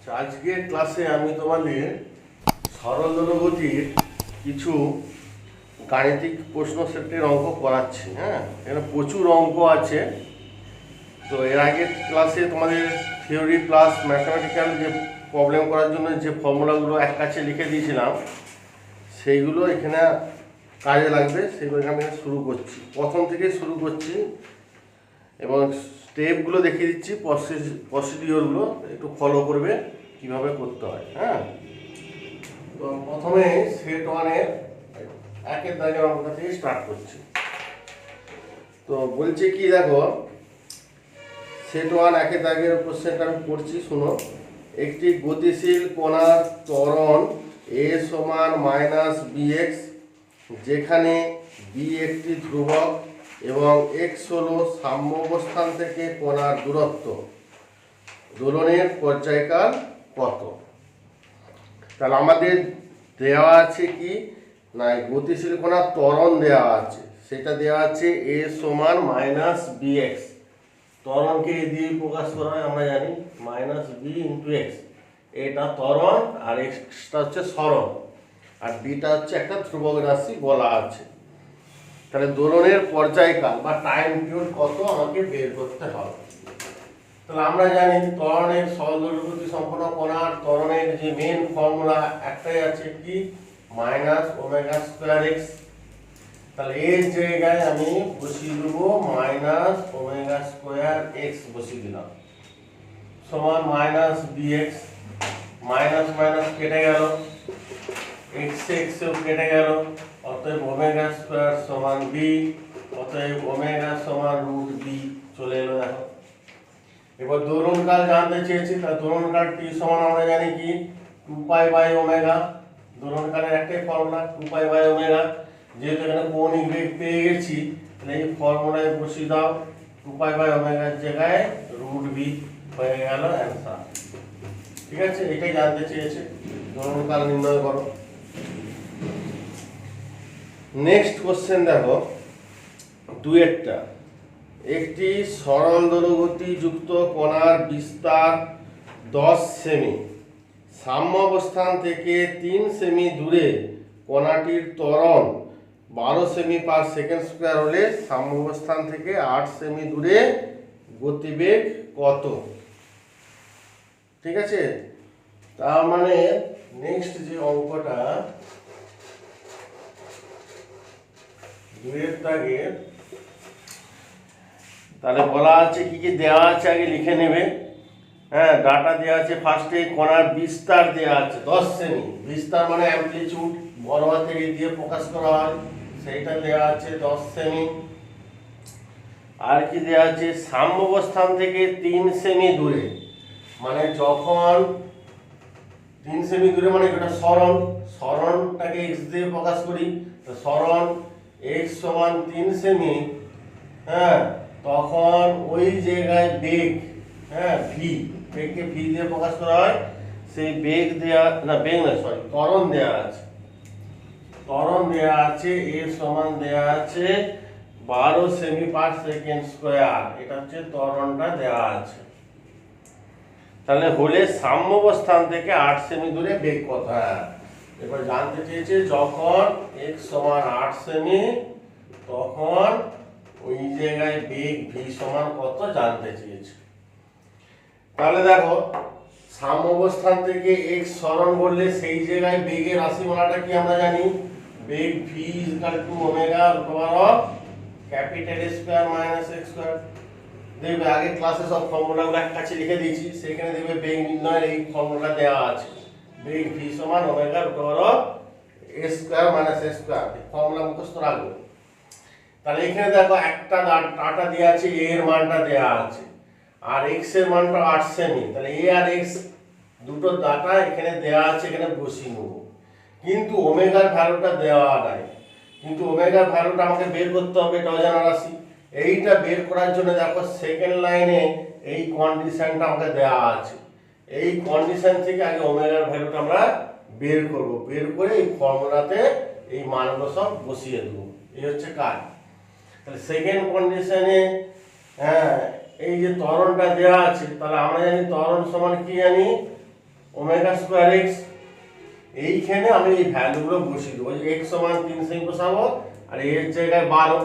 আজকের ক্লাসে আমি তোমাদের সরল দোলগতির কিছু গাণিতিক প্রশ্ন সেটের অঙ্ক করাচ্ছি। এখানে প্রচুর অঙ্ক আছে। তো এর আগের ক্লাসে তোমাদের থিওরি প্লাস ম্যাথমেটিক্যাল যে প্রবলেম করার জন্য যে ফর্মুলাগুলো এক কাছে লিখে দিয়েছিলাম সেইগুলো এখানে কাজে লাগবে। সেগুলো আমি শুরু করছি, প্রথম থেকে শুরু করছি এবং স্টেপগুলো দেখিয়ে দিচ্ছি, প্রসিডিওরগুলো একটু ফলো করবে কিভাবে করতে হয়। তো প্রথমে সেট ওয়ানের একের দাগের অঙ্কটা থেকে স্টার্ট করছি। তো বলছে কি, দেখো সেট ওয়ান একের দাগের কোশ্চেনটা আমি পড়ছি, শুনো। একটি গতিশীল কণার ত্বরণ a সমান মাইনাস bx, যেখানে b একটি ধ্রুবক এবং x হলো সাম্যাবস্থান থেকে কণার দূরত্ব, দোলনের পর্যায়কাল কত? তাহলে আমাদের দেওয়া আছে কি না, গতিশীল কণার ত্বরণ দেওয়া আছে, সেটা দেওয়া আছে a সমান মাইনাস bx। ত্বরণকে এ দিয়ে প্রকাশ করা হয়, আমরা জানি মাইনাস b ইন্টু এক্স। এটা ত্বরণ আর এক্সটা হচ্ছে সরণ আর বিটা হচ্ছে একটা ধ্রুবক রাশি বলা আছে। তাহলে দোলনের পর্যায়কাল বা টাইম পিরিয়ড কত আমাকে বের করতে হবে। তাহলে আমরা জানি ত্বরণের সরল দৈর্ঘ্য সম্পন্ন কণার ত্বরণের যে মেন ফর্মুলা একটাই আছে, কি মাইনাস ওমেগা স্কোয়ার এক্স। তাহলে এর জায়গায় আমি বসিয়ে দেবো মাইনাস ওমেগা স্কোয়ার এক্স বসিয়ে দিলাম, সমান মাইনাস বিএক্স। মাইনাস মাইনাস কেটে গেল, এক্স এক্সও কেটে গেল, অতএব ওমেগা স্কোয়ার সমান বি, অতএব ওমেগা সমান রুট বি চলে এলো। দেখো এবার দোলনকাল জানতে চেয়েছি, তাহলে দোলনকাল টি সমান আমরা জানি কি 2 বাই ওমেগা। দোলনকালের একটাই ফর্মুলা 2 বাই ওমেগা। যেহেতু এখানে কৌণিক বেগ পেয়ে গেছি, তাহলে এই ফর্মুলায় বসিয়ে দাও, 2 বাই ওমেগার জায়গায় রুট বি হয়ে গেল অ্যান্সার। ঠিক আছে, এটাই জানতে চেয়েছে, দোলনকাল নির্ণয় করো। নেক্সট কোশ্চেন দেখো, দুয়েরটা। একটি সরল দোলগতি যুক্ত কণার বিস্তার 10 সেমি, সাম্যাবস্থান থেকে 3 সেমি দূরে কণাটির ত্বরণ 12 সেমি পার সেকেন্ড স্কোয়ার হলে সাম্যাবস্থান থেকে 8 সেমি দূরে গতিবেগ কত? ঠিক আছে, তার মানে নেক্সট যে অঙ্কটা দুয়ের দাগে, তাহলে বলা আছে কি কি দেওয়া আছে আগে লিখে নেবে। ডাটা দেওয়া আছে, ফার্স্টে কণার বিস্তার দেওয়া আছে 10 সেমি। বিস্তার মানে অ্যামপ্লিটিউড, বড় হাতের এ দিয়ে প্রকাশ করা হয়, সেইটা দেওয়া আছে 10 সেমি। আর কি দেওয়া আছে, সাম্যাবস্থান থেকে 3 সেমি দূরে, মানে যখন 3 সেমি দূরে মানে এটা সরণ, সরণটাকে x দিয়ে প্রকাশ করি, তো সরণ x সমান 3 সেমি, তখন ওই জায়গায় বেগ, ভি, বেগকে ভি দিয়ে প্রকাশ করা হয়, সেই বেগ দেয়া না, বেগ না সরি ত্বরণ দেয়া আছে। ত্বরণ দেয়া আছে এর সমান দেয়া আছে 12 সেমি পার সেকেন্ড স্কয়ার, এটা হচ্ছে ত্বরণটা দেয়া আছে। তাহলে হলে সাম্যাবস্থান থেকে 8 সেমি দূরে বেগ কত? এবার জানতে চেয়েছে যখন x সমান 8 সেমি, তখন ওই জায়গায় বেগ ভি সমান কত জানতে চেয়েছে। তাহলে দেখো সাম্যাবস্থান থেকে x সরণ বললে সেই জায়গায় বেগের রাশিমালাটা কি আমরা জানি, বেগ v equal to omega root of capital A square minus x square. দেখবে আগে ক্লাসে সব ফর্মুলাগুলো এক কাছে লিখে দিয়েছি, সেখানে দেখবে বেগ নির্ণয়ের এই ফর্মুলা দেওয়া আছে, বেগ ভি সমান omega root of a square minus x square. Formula মুখস্থ রাখবে। তাহলে এখানে দেখো একটা ডাটা দেওয়া আছে, a এর মানটা দেওয়া আছে আর x এর মানটা 8 সেমি। তাহলে a আর x দুটো ডাটা এখানে দেওয়া আছে, এখানে বসিয়ে নেব। কিন্তু ওমেগার ভ্যালুটা দেওয়া নাই, কিন্তু ওমেগার ভ্যালুটা আমাকে বের করতে হবে, এটা অজানা রাশি। এইটা বের করার জন্য দেখো সেকেন্ড লাইনে এই কন্ডিশনটা আমাকে দেওয়া আছে, এই কন্ডিশন থেকে আগে ওমেগার ভ্যালুটা আমরা বের করব, বের করে এই ফর্মুলাতে এই মানগুলো সব বসিয়ে দেবো। এই হচ্ছে কাজ। তাহলে সেকেন্ড কন্ডিশনে এই যে ত্বরণটা দেওয়া আছে, তাহলে আমরা জানি ত্বরণ সমান কি জানি, ওমেগা স্কোয়ার এক্স। এইখানে আমি এই ভ্যালুগুলো বসিয়ে দেবো, এক্স সমান 3 সেমি বসাবো আর এর জায়গায় 12,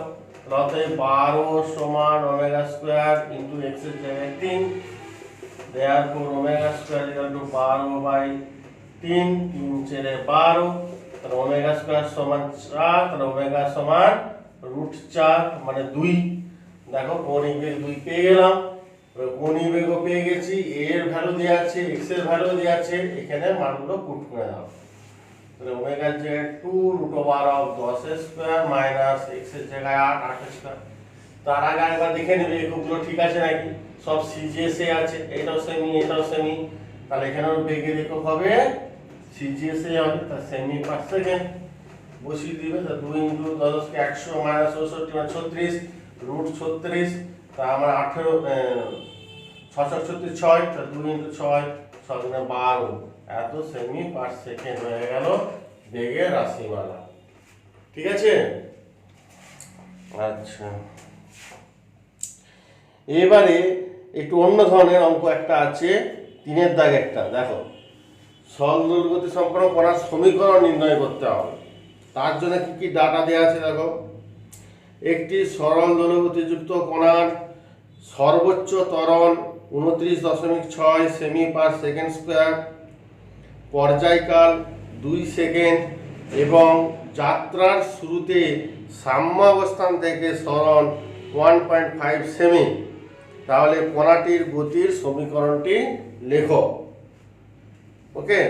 অতএব 12 সমান ওমেগা স্কোয়ার ইন্টু এক্স এর জায়গায় 3, therefore omega square equal to 12/3, 3 ছেড়ে 12, তাহলে ওমেগা স্কোয়ার সমান 4, তাহলে ওমেগা সমান √4 মানে 2। দেখো কৌণিক বেগ 2 পেয়ে গেলাম। কৌণিক বেগও পেয়ে গেছি, এর ভ্যালু দেওয়া আছে, এক্স এর ভ্যালু দেওয়া আছে, এখানে মানগুলো পুট করে দাও। তাহলে ওমেগার জায়গায় 2√10² মাইনাস এক্স এর জায়গায় 8 স্কয়ার। তার আগে একবার দেখে নেবে এককগুলো ঠিক আছে নাকি, সব সিজিএস এ আছে, এটাও সেমি এটাও সেমি, তাহলে এখানেও বেগের একক হবে সিজিএস এ হবে, তার সেমি পার সেকেন্ড বসিয়ে দিবে। তা 2 × 10⁻100 মাইনাস 64 মানে 36 √36, তা আমার 18 636 তা 2 × 6 12, এত সেমি পার সেকেন্ড হয়ে গেল বেগের রাশিমালা। ঠিক আছে। আচ্ছা, এবারে একটু অন্য ধরনের অঙ্ক একটা আছে, 3-এর দাগ একটা। দেখো সরল দোলগতি সম্পন্ন কণার সমীকরণ নির্ণয় করতে হবে। তার জন্য কি কি ডাটা দেওয়া আছে দেখো। একটি সরল দোলগতিযুক্ত কণার সর্বোচ্চ ত্বরণ 29.6 সেমি পার সেকেন্ড স্কয়ার, পর্যায়কাল 2 সেকেন্ড এবং যাত্রার শুরুতে সাম্যাবস্থান থেকে সরণ 1.5 সেমি। তাহলে কণাটির গতির সমীকরণটি লেখো। ওকে,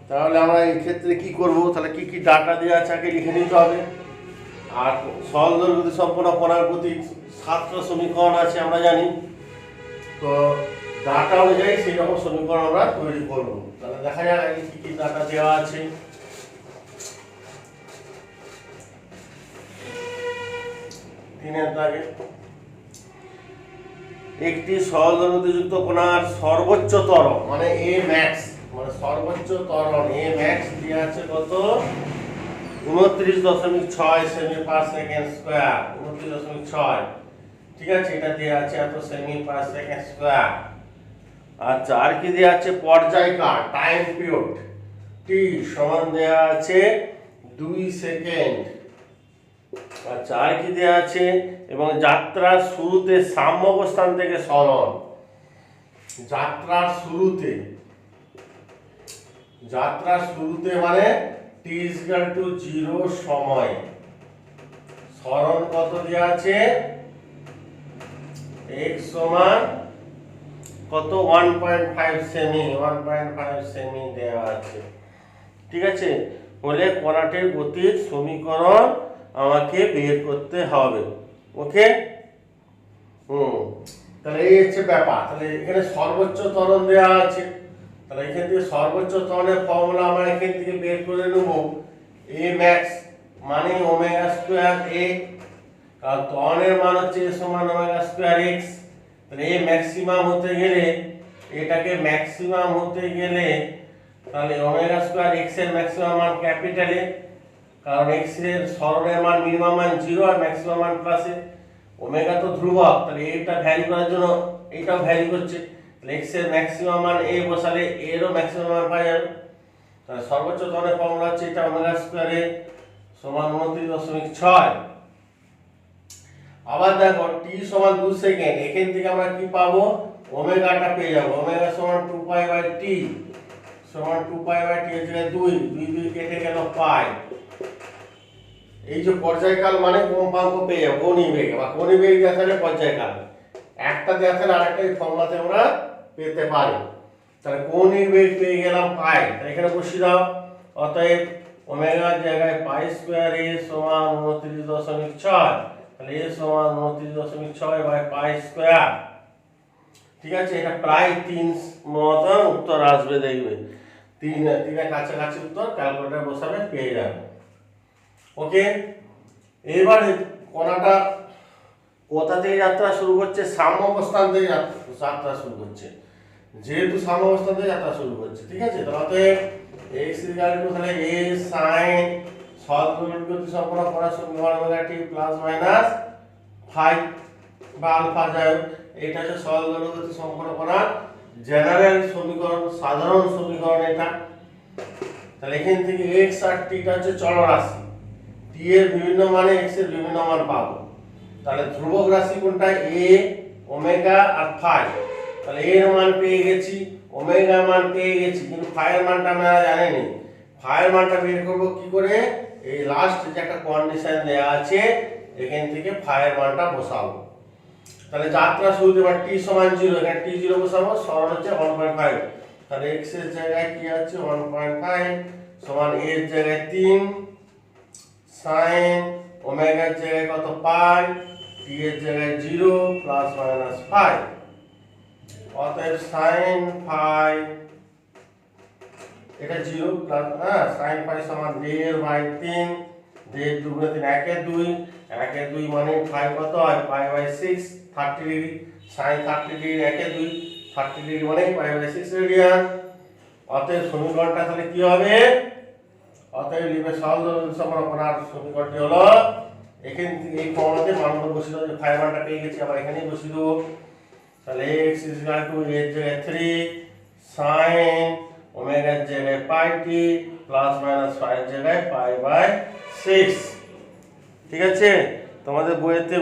তাহলে আমরা এই ক্ষেত্রে কি করব, তাহলে কি কি ডাটা দেওয়া আছে আগে লিখে নিতে হবে। আর সরল দৈর্ঘ্য সম্পন্ন কণার গতি 7টা সমীকরণ আছে আমরা জানি, তো ডাটা অনুযায়ী সেই রকম সমীকরণ আমরা তৈরি করব। তাহলে দেখা যাক আগে কি কি ডাটা দেওয়া আছে। তিনের দাগে একটি সরল দৈর্ঘ্যযুক্ত কণার সর্বোচ্চ ত্বরণ মানে এ ম্যাক্স, মানে সর্বোচ্চ ত্বরণ এ ম্যাক্স দেওয়া আছে কত 29.6 সেমি পার সেকেন্ড স্কয়ার, 29.6। ঠিক আছে, এটা দেওয়া আছে এত সেমি পার সেকেন্ড স্কয়ার। আচ্ছা, আর কি দেওয়া আছে, পর্যায়কাল টাইম পিরিয়ড টি সমান দেওয়া আছে 2 সেকেন্ড। আচ্ছা, আর কি দেওয়া আছে, এবং যাত্রার শুরুতে সাম্য অবস্থান থেকে সরণ, যাত্রার শুরুতে মানে t = 0 সময় সরণ কত দেওয়া আছে, x সমান কত 1.5 সেমি, 1.5 সেমি দেওয়া আছে। ঠিক আছে, বলে কণাটির গতির সমীকরণ আমাকে বের করতে হবে। ওকে, তাহলে এই হচ্ছে ব্যাপার। তাহলে এখানে সর্বোচ্চ ত্বরণ দেওয়া আছে, তাহলে এখান থেকে সর্বোচ্চ ত্বরণের ফর্মুলা আমরা এখান থেকে বের করে নেব। এ ম্যাক্স মানে ওমেগা স্কয়ার এ, কারণ ত্বরণের মান হচ্ছে এ সমান ওমেগা স্কয়ার এক্স। তাহলে এ ম্যাক্সিমাম হতে গেলে, এটাকে ম্যাক্সিমাম হতে গেলে তাহলে ওমেগা স্কয়ার এক্স এর ম্যাক্সিমাম মান ক্যাপিটাল এ, কারণ এক্স এর সরণের মান মিনিমাম মান 0 আর ম্যাক্সিমাম মান প্লাসে। ওমেগা তো ধ্রুবক, তাহলে এটা ভ্যারি করার জন্য এটাও ভ্যারি করছে, তাহলে এক্স এর ম্যাক্সিমাম মান এ বসালে এরও ম্যাক্সিমাম মান পাওয়া যাবে। তাহলে সর্বোচ্চ ত্বরণের ফর্মুলা হচ্ছে এটা ওমেগা স্কয়ার এ সমান 29.6। আবার দেখো t সমান 2 সেকেন্ড, এখান থেকে আমরা কি পাবো, ওমেগাটা পেয়ে যাব। ওমেগা সমান 2π/t সমান 2π/t এর জায়গায় 2 2 কেটে গেল পাই। এই যে পর্যায়কাল মানে কম্পাঙ্ক পেয়ে যাবো, কৌণিক বেগ বা কৌণিক বেগ দেখালে পর্যায়কাল একটা দেখালে আরেকটা এই ফর্মুলাতে আমরা পেতে পারি। তাহলে কৌণিক বেগ পেয়ে গেলাম পাই, তাহলে এখানে বসিয়ে দাও। অতএব ওমেগার জায়গায় পাই স্কয়ার এ সমান 29.6, তাহলে এ সমান 29.6/পাই স্কয়ার। ঠিক আছে, এটা প্রায় 3 মতন উত্তর আসবে, দেখবে 3 কাছাকাছি উত্তর, ক্যালকুলেটর বসাবে পেয়ে যাবে। ওকে, এবারে কণাটা কোথা থেকে যাত্রা শুরু করছে, সাম্য অবস্থান থেকে যাত্রা শুরু করছে, যেহেতু সাম্য অবস্থান থেকে যাত্রা শুরু করছে। ঠিক আছে, তাহলে x তাহলে a sin সরল দৈর্ঘ্য সম্পন্ন কণার সমীকরণ ওমেগা t প্লাস মাইনাস 5 বা আলফা, যাই হোক এটা হচ্ছে সরল দৈর্ঘ্য সম্পন্ন কণার জেনারেল সমীকরণ, সাধারণ সমীকরণ এটা। তাহলে এখান থেকে এক্স আর টিটা হচ্ছে চলরাশি, টি এর বিভিন্ন মানে এক্স এর বিভিন্ন মান পাবো। তাহলে ধ্রুবক রাশি কোনটা? এ, ওমেগা আর ফাই। তাহলে এর মান পেয়ে গেছি, ওমেগা মান পেয়ে গেছি, কিন্তু ফাই এর মানটা আমরা জানিনি। ফাই এর মানটা বের করবো কি করে? এই লাস্ট যে একটা কন্ডিশন দেয়া আছে এখান থেকে ফাই এর মানটা বসাবো। তাহলে যাত্রা শুরুতে বা টি সমান 0, এখানে টি 0 বসাবো, সরণ হচ্ছে 1.5। তাহলে x এর জায়গায় কি আছে? 1.5 সমান a এর জায়গায় 3 sin ওমেগার জায়গায় কত? পাই, t এর জায়গায় 0 প্লাস মাইনাস পাই। অতএব sin পাই এটা 0 প্লাস sin পাই সমান 1/3, 1/2 2 1 এর 2, 1 এর 2 মানে পাই কত হয়? পাই/6 30 ডিগ্রি। sin 30 ডিগ্রি 1 এর 2 30 ডিগ্রি মানে পাই/6 রেডিয়ান। অতএব সমীকরণটা তাহলে কি হবে? অতএব লিখবে সরল সমীকরণ সমীকরণটি হলো এখান থেকে এই ফর্মুলাতে মানগুলো বসিয়ে দেবো, যে ফাই মানটা পেয়ে গেছি আবার এখানেই বসিয়ে দেবো। তাহলে x = এর জায়গায় 3 sin ওমেগার জায়গায় পাই টি প্লাস মাইনাস পাই এর জায়গায় পাই/6। ঠিক আছে? তোমাদের বইয়েতে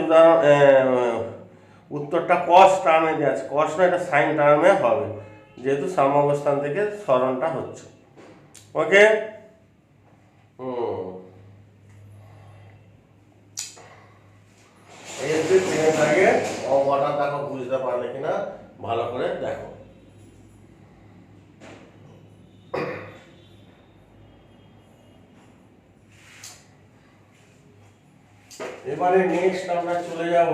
উত্তরটা cos টার্মে দেওয়া আছে, cos না, এটা sin টার্মে হবে, যেহেতু সাম্যাবস্থান থেকে সরণটা হচ্ছে। ওকে, এই যে ট্রেন আগে অঙ্কটা দেখো বুঝতে পারলে কিনা ভালো করে দেখো। এবারে নেক্সট আমরা চলে যাব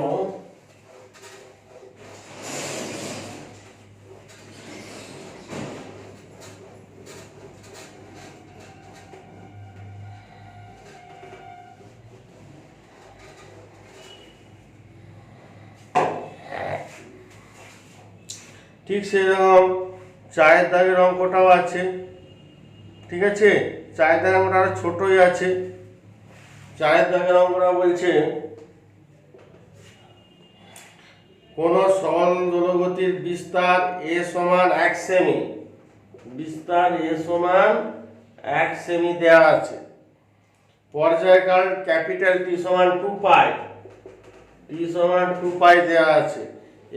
ঠিক সেরকম চায়ের দাগের অঙ্কটাও আছে। ঠিক আছে, চায়ের দাগের অঙ্কটা আরো ছোটই আছে। চায়ের দাগের অঙ্কটা বলছে কোন সরল দোলগতির বিস্তার a সমান 1 সেমি, বিস্তার a সমান 1 সেমি দেওয়া আছে। পর্যায়কাল ক্যাপিটাল T সমান 2 পাই, T সমান 2 পাই দেওয়া আছে,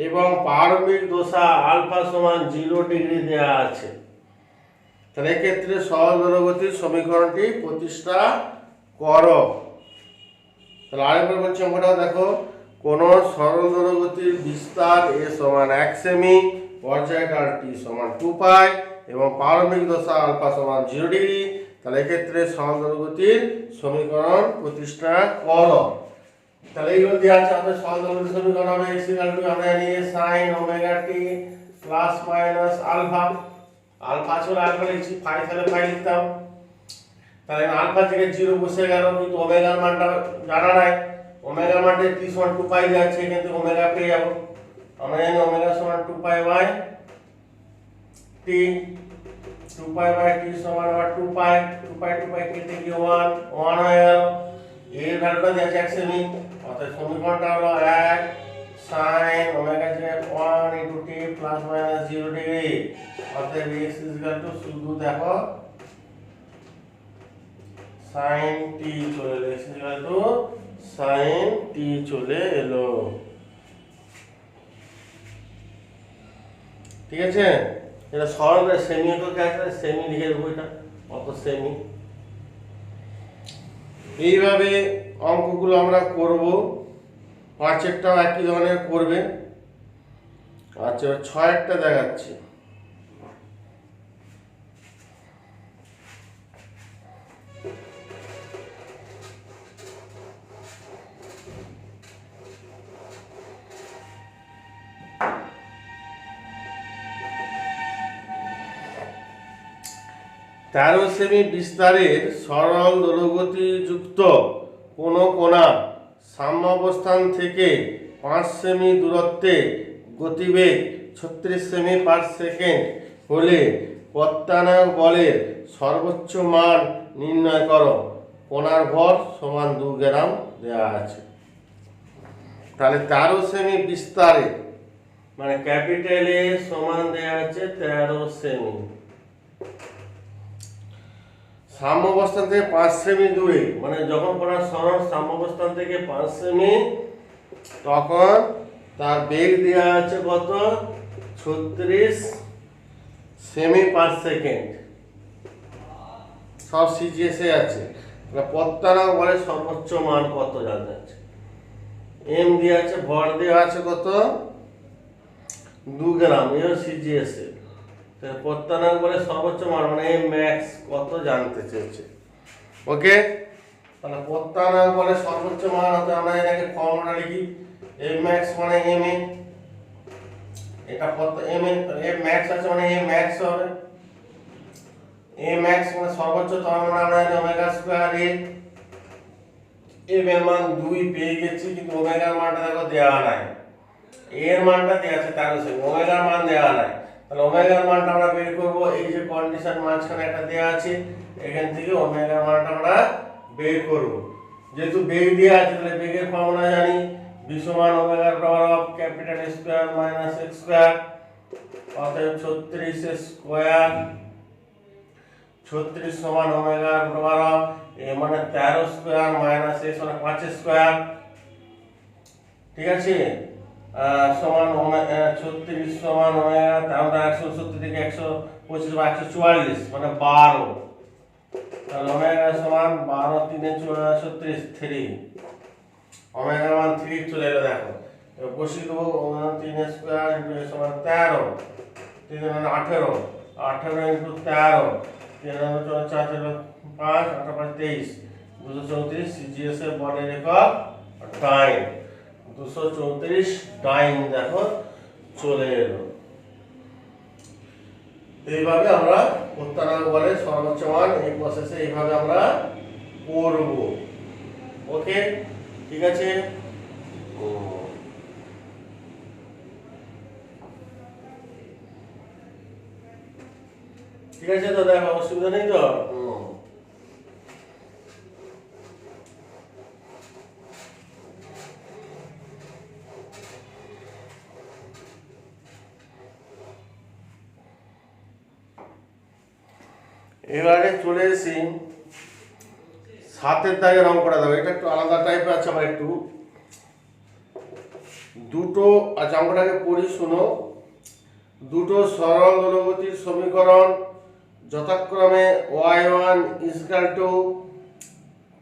এবং পারমিক দশা আলফা সমান 0 ডিগ্রি দেওয়া আছে। তাহলে এক্ষেত্রে সরল দোলগতির সমীকরণটি প্রতিষ্ঠা করো। তাহলে আরেকবার বলছি অঙ্কটাও দেখো, কোন সরল দোলগতির বিস্তার a সমান 1 সেমি, পর্যায়কাল T সমান 2 পাই এবং পারমিক দশা আলফা সমান 0 ডিগ্রি। তাহলে এক্ষেত্রে সরল দোলগতির সমীকরণ প্রতিষ্ঠা করো। তাহলে এইগুলো দেওয়া আছে, আমাদের সরল দোলগতির সমীকরণ হবে x = আমরা জানি sin omega t plus minus alpha. Alpha ছিল আলফা লিখছি, ফাই তাহলে ফাই লিখতাম। তাহলে আলফা থেকে 0 বসে গেল, কিন্তু ওমেগার মানটা জানা নাই। ওমেগার মানটা t সমান 2 পাই যাচ্ছে, এখান থেকে ওমেগা পেয়ে যাব। আমরা জানি ওমেগা সমান 2 pi by t, 2 pi by t সমান আবার 2 পাই, 2 পাই 2 পাই কেটে গিয়ে 1 হয়ে গেল। এর ভ্যালুটা দিয়েছে 1 সেমি, অর্থাৎ সমীকরণটা হলো 1 sin ওমেগা জায়গায় 1 * t প্লাস মাইনাস 0 ডিগ্রি। অর্থাৎ x = শুধু দেখো sin t চলে এলো, x = sin t চলে এলো। ঠিক আছে, এটা সরল সেমি একক আছে, সেমি লিখে দেবো, এটা অত সেমি। এইভাবে অঙ্কগুলো আমরা করব, পাঁচেরটাও একই ধরনের করবে। আচ্ছা, ছয়েরটা দেখাচ্ছি। তেরো সেমি বিস্তারের সরল দোলগতি যুক্ত কোন কোণা সাম্যাবস্থান থেকে 5 সেমি দূরত্বে গতিবেগ 36 সেমি পার সেকেন্ড হলে প্রত্যানায়ক বলের সর্বোচ্চ মান নির্ণয় করো। কোণার ভর সমান 2 গ্রাম দেওয়া আছে। তাহলে 13 সেমি বিস্তারে মানে ক্যাপিটাল এ সমান দেয়া আছে 13 সেমি, সাম্যাবস্থান থেকে 5 সেমি দূরে, মানে যখন কোনো সরণ সাম্যাবস্থান থেকে 5 সেমি, তখন তার বেগ দেওয়া আছে কত, 36 সেমি পার সেকেন্ড, সব সিজিএস এ আছে। প্রত্যানাঙ্ক বলে সর্বোচ্চ মান কত জানতে আছে, এম দেওয়া আছে, ভর দেওয়া আছে কত, 2 গ্রাম, এও সিজিএস এ। প্রত্যানাঙ্ক বলে সর্বোচ্চ মান মানে এম ম্যাক্স কত জানতে চেয়েছে। ওকে, তাহলে প্রত্যানাঙ্ক বলে সর্বোচ্চ মান হতে আমরা এটাকে ফর্মুলা লিখি, এম ম্যাক্স মানে এম এ, এটা কত এম এম ম্যাক্স আছে মানে এম ম্যাক্স হবে, এম ম্যাক্স মানে সর্বোচ্চ, তার মানে আমরা জানি ওমেগা স্কয়ার এ, এম এর মান 2 পেয়ে গেছি, কিন্তু ওমেগার মানটা দেখো দেওয়া নাই, এর মানটা দেওয়া আছে 13 সেমি, ওমেগার মান দেওয়া নাই। তাহলে ওমেগার মানটা আমরা বের করব, এই যে কন্ডিশন মাঝখানে একটা দেওয়া আছে, এখান থেকে ওমেগার মানটা আমরা বের করব। যেহেতু বেগ দেওয়া আছে তাহলে বেগের ফর্মুলা জানি, v সমান ওমেগার power of capital square minus x square, অতএব 36 স্কয়ার, 36 সমান ওমেগার পাওয়ার অফ এ মানে 13 স্কয়ার মাইনাস x মানে 5 স্কয়ার, ঠিক আছে, সমান 36 সমান ওমেগা, তাহলে 170 থেকে 125 বা 144 মানে 12, তাহলে ওমেগা সমান 12 3 36 3, ওমেগা মান 3 চলে এলো। দেখো বসিয়ে দেবো, 3 স্কয়ার সমান 13, 3 মানে 18, 18 ইন্টু 13, 3 4 5 8 5 23, 234 সিজিএস এর বলের একক ডাইন, 234 ডাইন দেখো চলে এলো। এইভাবে আমরা প্রত্যানাঙ্ক বলে সর্বোচ্চ মান এই প্রসেসে এইভাবে আমরা করব। ওকে, ঠিক আছে। ঠিক আছে, তো দেখো অসুবিধা নেই তো। এবারে চলে এসেছি 7 দাগের অঙ্কটা। দেখো এটা একটু আলাদা টাইপের আছে, আবার একটু দুটো, আচ্ছা অঙ্কটাকে পড়ি শুনো। দুটো সরল দোলগতির সমীকরণ যথাক্রমে y1 =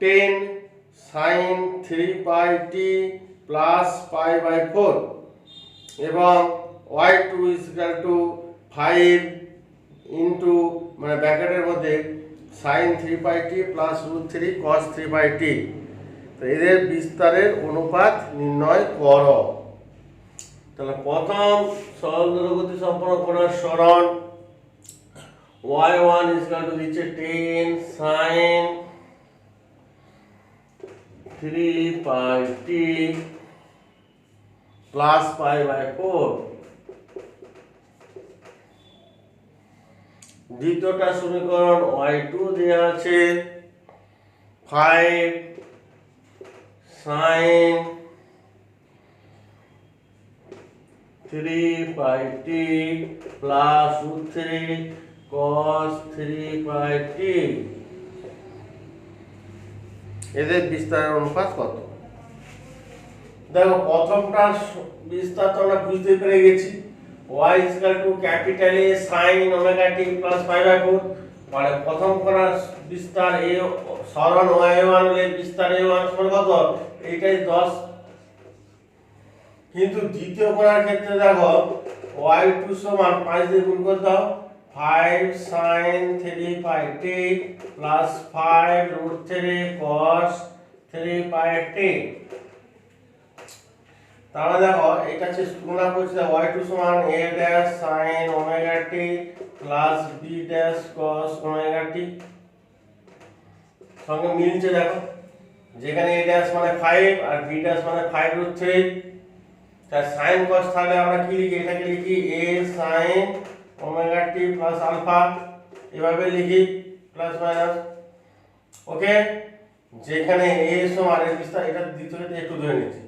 10 sin 3 pi t plus pi by 4 এবং y2 = 5 ইন্টু মানে ব্র্যাকেটের মধ্যে sin 3 pi t plus √3 cos 3 pi t, তো এদের বিস্তারের অনুপাত নির্ণয় করো। তাহলে প্রথম সরল দোলগতি সম্পন্ন করার সরণ y1 = দিচ্ছে 10 sin 3 pi t plus pi by 4। দ্বিতীয়টা সমীকরণ y2 দেওয়া আছে 5 sin 3 pi t plus √3 cos 3 pi t, এদের বিস্তারের অনুপাত কত? দেখো প্রথমটার বিস্তার তো আমরা বুঝতে পেরে গেছি, y = capital A sin omega t plus pi by 4, মানে প্রথম করার বিস্তার a সরণ y1 এর বিস্তার a1 সমান কত, এইটাই 10। কিন্তু দ্বিতীয় করার ক্ষেত্রে দেখো y2 সমান 5 দিয়ে গুণ করে দাও, 5 sin 3 pi t plus 5 √3 cos 3 pi t। তাহলে দেখো এটা হচ্ছে তুলনা করছি, y2 সমান a dash sin omega t plus b dash cos omega t, সঙ্গে মিলছে দেখো, যেখানে a dash মানে 5 আর b dash মানে 5√3, তার sin cos তাহলে আমরা কি লিখি, এটাকে লিখি a sin omega t plus alpha, এভাবে লিখি প্লাস মাইনাস। ওকে, যেখানে a সমান এর বিস্তার, এটা দ্বিতীয়টা একটু ধরে নিচ্ছি,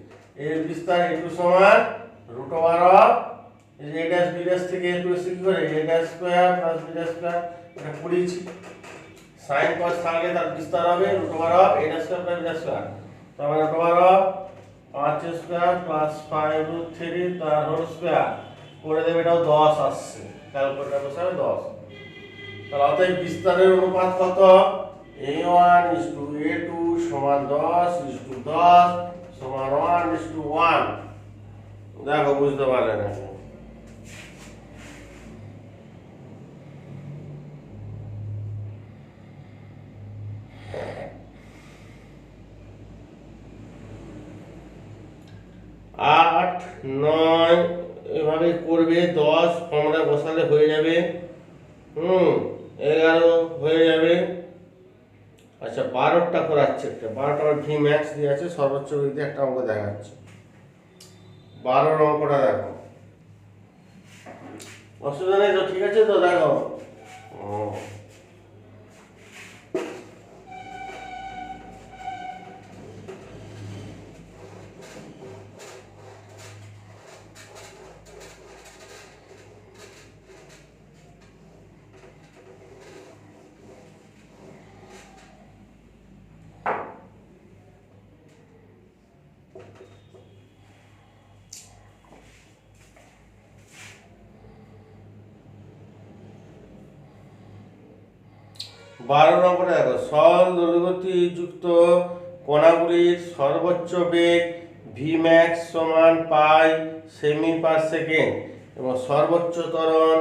এর বিস্তার একটু সমান √2 এই যে a ড্যাশ b ড্যাশ থেকে a টু এসে কি করে a dash square plus b dash square, এটা পড়েছি। sin cos থাকলে তার বিস্তার হবে root over of a dash square plus b dash square, তার মানে root over of 5 square plus 5 root 3 তার হোল স্কয়ার করে দেবে, এটাও 10 আসছে, ক্যালকুলেটর বসাবে 10। তাহলে অতএব বিস্তারের অনুপাত কত, a1 a2 সমান 10 10 সমান 1:1। দেখো বুঝতে পারলে না? আট 9 এভাবে করবে, 10 ফর্মুলা বসালে হয়ে যাবে, 11 হয়ে যাবে। আচ্ছা 12টা করাচ্ছে, একটা 12টা ভি ম্যাক্স দিয়ে আছে, সর্বোচ্চ বেগ একটা অঙ্ক দেখাচ্ছে। 12 অঙ্কটা দেখো, অসুবিধা নেই তো? ঠিক আছে তো? দেখো 12 নম্বরে দেখো, সরল দোলগতি যুক্ত কণাগুলির সর্বোচ্চ বেগ ভি ম্যাক্স সমান পাই সেমি পার সেকেন্ড এবং সর্বোচ্চ ত্বরণ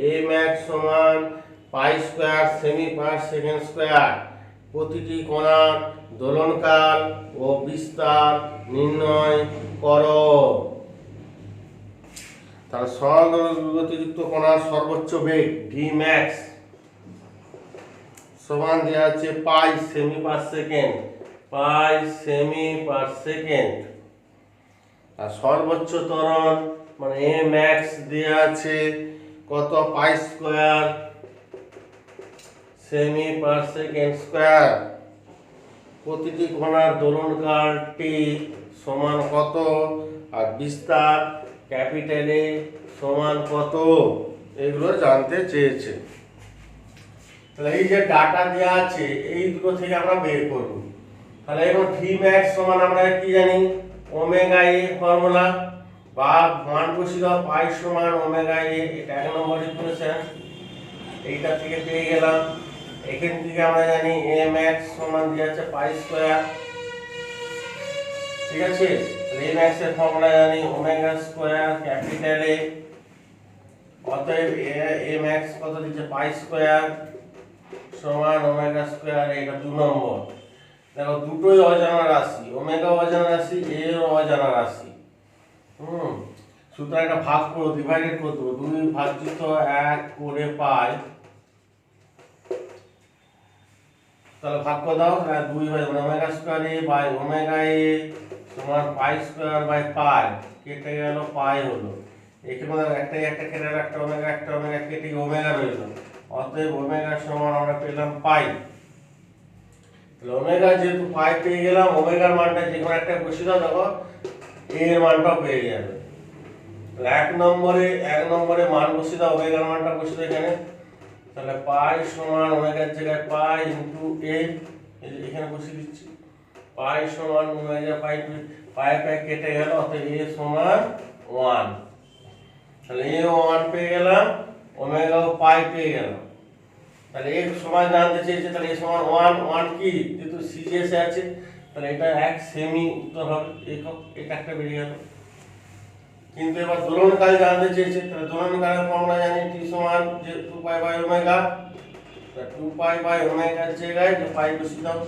এ ম্যাক্স সমান pi square semi per second square. প্রতিটি কণার দোলনকাল ও বিস্তার নির্ণয় করো। তাহলে সরল দোলগতিযুক্ত কণার সর্বোচ্চ বেগ ভি ম্যাক্স সমান দেওয়া আছে পাই সেমি পার সেকেন্ড, পাই সেমি পার সেকেন্ড। আর সর্বোচ্চ ত্বরণ মানে এ ম্যাক্স দেওয়া আছে কত, pi square semi per second square. প্রতিটি কণার দোলনকাল টি সমান কত আর বিস্তার ক্যাপিটাল এ সমান কত, এগুলো জানতে চেয়েছে। তাহলে এই যে ডাটা দেওয়া আছে এই দুটো থেকে আমরা বের করব। তাহলে এখন ভি ম্যাক্স সমান আমরা কি জানি, ওমেগা এ ফর্মুলা, বা মান বসিয়ে দাও পাই সমান ওমেগা এ, এটা এক নম্বর ইকুয়েশন, এইটা থেকে পেয়ে গেলাম। এখান থেকে আমরা জানি এ ম্যাক্স সমান দেওয়া আছে পাই স্কয়ার, ঠিক আছে? তাহলে এ ম্যাক্স এর ফর্মুলা জানি ওমেগা স্কয়ার ক্যাপিটাল এ, অতএব এ ম্যাক্স কত দিচ্ছে পাই স্কয়ার সমান ওমেগা স্কয়ার, এটা 2 নম্বর। দেখো দুটোই অজানা রাশি, ওমেগা অজানা রাশি, এ অজানা রাশি। সুতরাং এটা ভাগ করো, ডিভাইডেড করে দেবো, 2 ভাজিত 1 করে পাই। তাহলে ভাগ করে দাও, 2 by omega square A by omega A সমান পাই স্কয়ার বাই পাই, কেটে গেল পাই হলো। এখানে একটা কেটে গেল, একটা ওমেগা কেটে ওমেগা বেরোলো, অতএব ওমেগা সমান আমরা পেলাম পাই। তাহলে ওমেগা যেহেতু পাই পেয়ে গেলাম, ওমেগার মানটা যে কোনো একটা বসিয়ে দাও, দেখো এ এর মানটাও পেয়ে যাবে। তাহলে এক নম্বরে মান বসিয়ে দাও, ওমেগার মানটা বসিয়ে দাও এখানে। তাহলে পাই সমান ওমেগার জায়গায় পাই ইনটু এ, এখানে বসিয়ে দিচ্ছি, পাই সমান ওমেগা পাই কেটে গেল, অতএব এ সমান 1। তাহলে এ 1 পেয়ে গেলাম, ওমেগা পাই পেয়ে গেলাম। তাহলে এ সমান জানতে চেয়েছে, তাহলে এ সমান 1 কি, যেহেতু সিজিএস আছে, তাহলে এটা 1 সেমি উত্তর হবে, একক, এটা একটা বেরিয়ে গেল। কিন্তু এবার দোলনকাল জানতে চেয়েছে, তাহলে দোলনকালের ফর্মুলা জানি টি সমান যে 2 pi by omega, 2 pi by ওমেগার জায়গায় যে পাই বসিয়ে দাও,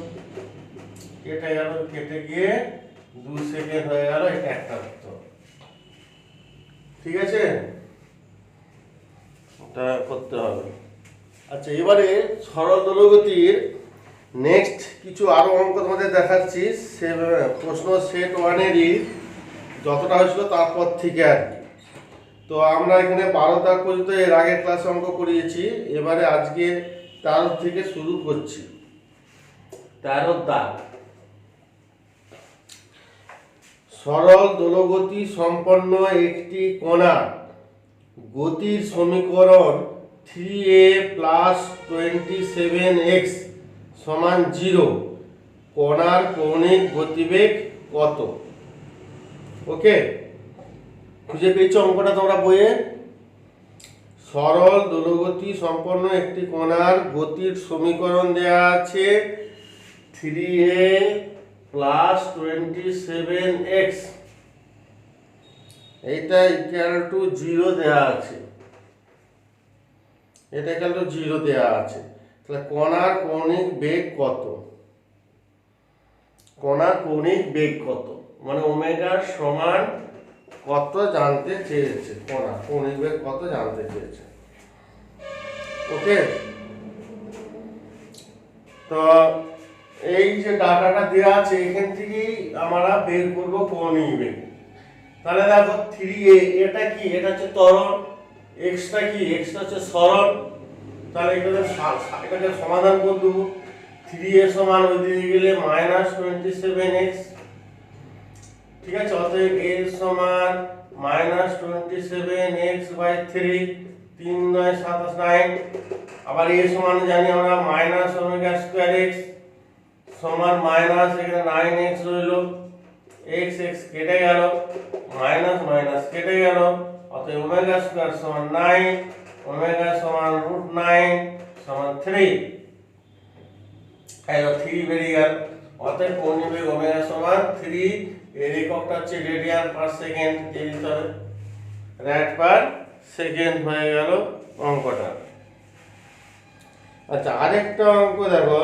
কেটে গেল, কেটে গিয়ে 2 সেকেন্ড হয়ে গেল, এটা একটা উত্তর। ঠিক আছে, এটা করতে হবে। আচ্ছা এবারে সরল দোলগতির নেক্সট কিছু আরো অঙ্ক তোমাদের দেখাচ্ছি, প্রশ্ন সেট 1-এরই যতটা হয়েছিল তারপর থেকে আর কি। তো আমরা এখানে 12 দাগ পর্যন্ত এর আগের ক্লাসে অঙ্ক করিয়েছি, এবারে আজকে 13 থেকে শুরু করছি। 13 দাগ, সরল দোলগতি সম্পন্ন একটি কণা গতির সমীকরণ 3a প্লাস 27x সমান 0, কণার কৌণিক গতিবেগ কত? ওকে, খুঁজে পেয়েছো অঙ্কটা তোমরা বইয়ে? সরল দোলগতি সম্পন্ন একটি কণার গতির সমীকরণ দেয়া আছে 3a প্লাস 27x, এইটা ইকুয়াল টু 0 দেয়া আছে, এটা ইকুয়াল টু 0 দেয়া আছে। তাহলে কণার কৌণিক বেগ কত? কণার কৌণিক বেগ কত মানে ওমেগার সমান কত জানতে চেয়েছে, কণা কৌণিক বেগ কত জানতে চেয়েছে। ওকে, তো এই যে ডাটাটা দেওয়া আছে এখান থেকেই আমরা বের করব কৌণিক বেগ। তাহলে দেখো 3a এটা কি? এটা হচ্ছে ত্বরণ, xটা কি? xটা হচ্ছে সরণ। তাহলে এটাকে সমাধান করে দেবো। 3a সমান ওই দিকে গেলে -27x, ঠিক আছে? অতএব a সমান -27x/3, 3 9 27 9। আবার a সমান জানি আমরা -ω²x সমান মাইনাস, এখানে 9x রইল, x x কেটে গেল, মাইনাস মাইনাস কেটে গেল, অতএব ω² সমান 9, ω সমান √9 সমান 3, এই 3 বেরিয়ে গেল। অতএব কৌণিক বেগ ω সমান 3, এর এককটা হচ্ছে রেডিয়ান পার সেকেন্ড দিয়ে দিতে হবে, রেড পার সেকেন্ড হয়ে গেল অঙ্কটা। আচ্ছা, আরেকটা অঙ্ক দেখো,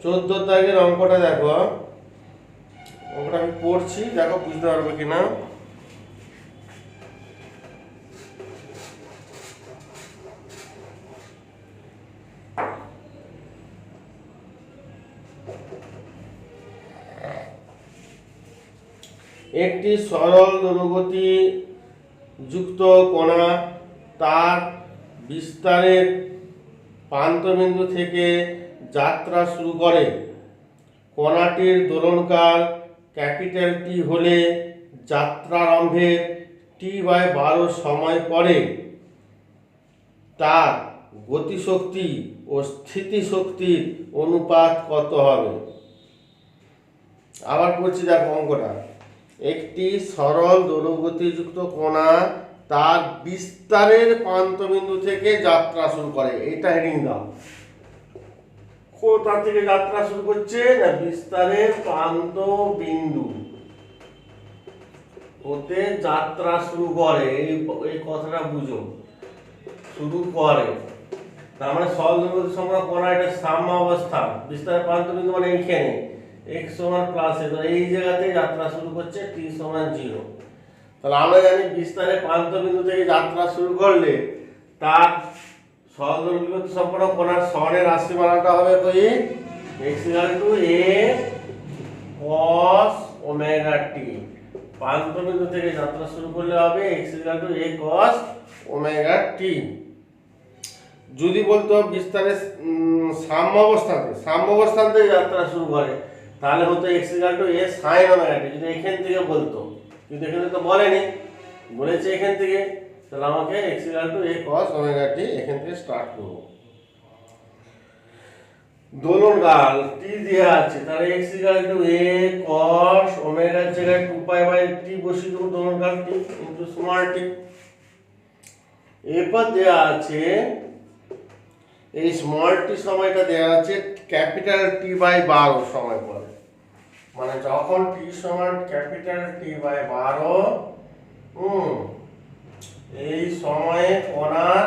14 দাগের অঙ্কটা দেখো, অঙ্কটা আমি পড়ছি, দেখো বুঝতে পারবে কিনা। একটি সরল দোলগতি যুক্ত কণা তার বিস্তারের প্রান্তবিন্দু থেকে যাত্রা শুরু করে। কণাটির দোলনকাল ক্যাপিটাল টি হলে যাত্রারম্ভের t/12 সময় পরে তার গতিশক্তি ও স্থিতিশক্তির অনুপাত কত হবে? আবার বলছি, দেখো অঙ্কটা, একটি সরল দোলগতিযুক্ত কণা তার বিস্তারের প্রান্তবিন্দু থেকে যাত্রা শুরু করে, এটা হেডিং দাও। কোথা থেকে যাত্রা শুরু করছে? না, বিস্তারের প্রান্ত বিন্দু হতে যাত্রা শুরু করে, এই কথাটা বুঝো, শুরু করে। তার মানে সরল দোলগতি সম্পন্ন কণা এটা সাম্য অবস্থা, বিস্তারের প্রান্ত বিন্দু মানে এইখানে x সমান প্লাস, এই জায়গাতে যাত্রা শুরু করছে t সমান 0। তাহলে আমরা জানি বিস্তারের প্রান্ত বিন্দু থেকে যাত্রা শুরু করলে তার সরল দোলগতি সম্পন্ন কণার সরণের রাশিমালাটা হবে কই? x = a cos ωt। প্রান্ত বিন্দু থেকে যাত্রা শুরু করলে হবে x = a cos ωt। যদি বলতো বিস্তারের সাম্য অবস্থান থেকে যাত্রা শুরু করে তাহলে হতো x = a sin ωt। যদি এখান থেকে বলতো, কিন্তু এখানে তো বলেনি, বলেছে এখান থেকে, তাহলে আমাকে x = a cos ωt এখান থেকে স্টার্ট করব। দোলনকাল t দেয়া আছে, তাহলে x = a cos ω এর জায়গায় 2π/t বসিয়ে দেব, দোলনকাল t * স্মল t। এরপর দেয়া আছে এই স্মল t সময়টা দেয়া আছে ক্যাপিটাল T/12 সময় পরে, মানে যখন t সমান ক্যাপিটাল T/12, এই সময়ে কণার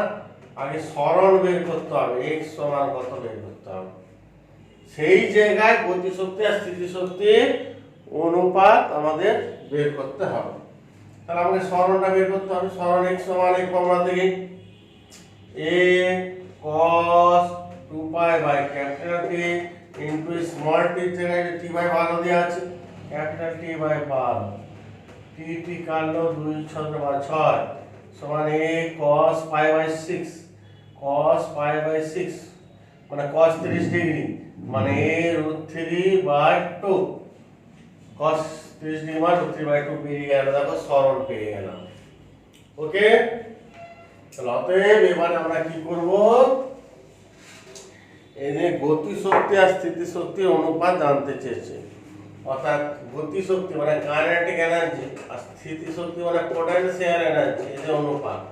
আগে সরণ বের করতে হবে, x সমান কত বের করতে হবে, সেই জায়গায় গতিশক্তি আর স্থিতিশক্তির অনুপাত আমাদের বের করতে হবে। তাহলে আমাকে সরণটা বের করতে হবে। সরণ x সমান এই ফর্মুলা থেকে a cos 2π/T into small t জায়গায় T/12 দেওয়া আছে, ক্যাপিটাল T/12, t কাটলো 2 6 6 সমান a cos π/6, cos π/6 মানে cos 30 ডিগ্রি, মানে a √3/2 cos 30 মান 3/2 পেয়ে গেল, দেখো সরল পেয়ে গেলাম। ওকে, তাহলে অতএব এবারে আমরা কি করব, এই যে গতিশক্তি আর স্থিতিশক্তির অনুপাত জানতে চেয়েছে, অর্থাৎ গতিশক্তি মানে কাইনেটিক এনার্জি আর স্থিতিশক্তি মানে পোটেনশিয়াল এনার্জি, এই যে অনুপাত।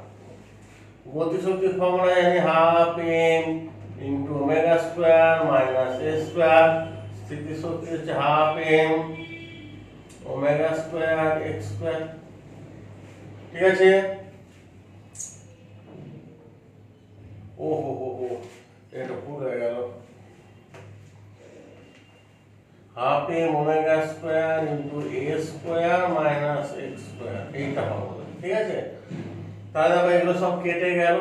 গতিশক্তির ফর্মুলা জানি half M into omega square minus A square, স্থিতিশক্তি হচ্ছে half M omega square X square. ঠিক আছে, ও হো হো হো, এটা ভুল হয়ে গেল, half M omega square into A square minus X square, এইটা হবে। ঠিক আছে, তাহলে দেখো এগুলো সব কেটে গেল,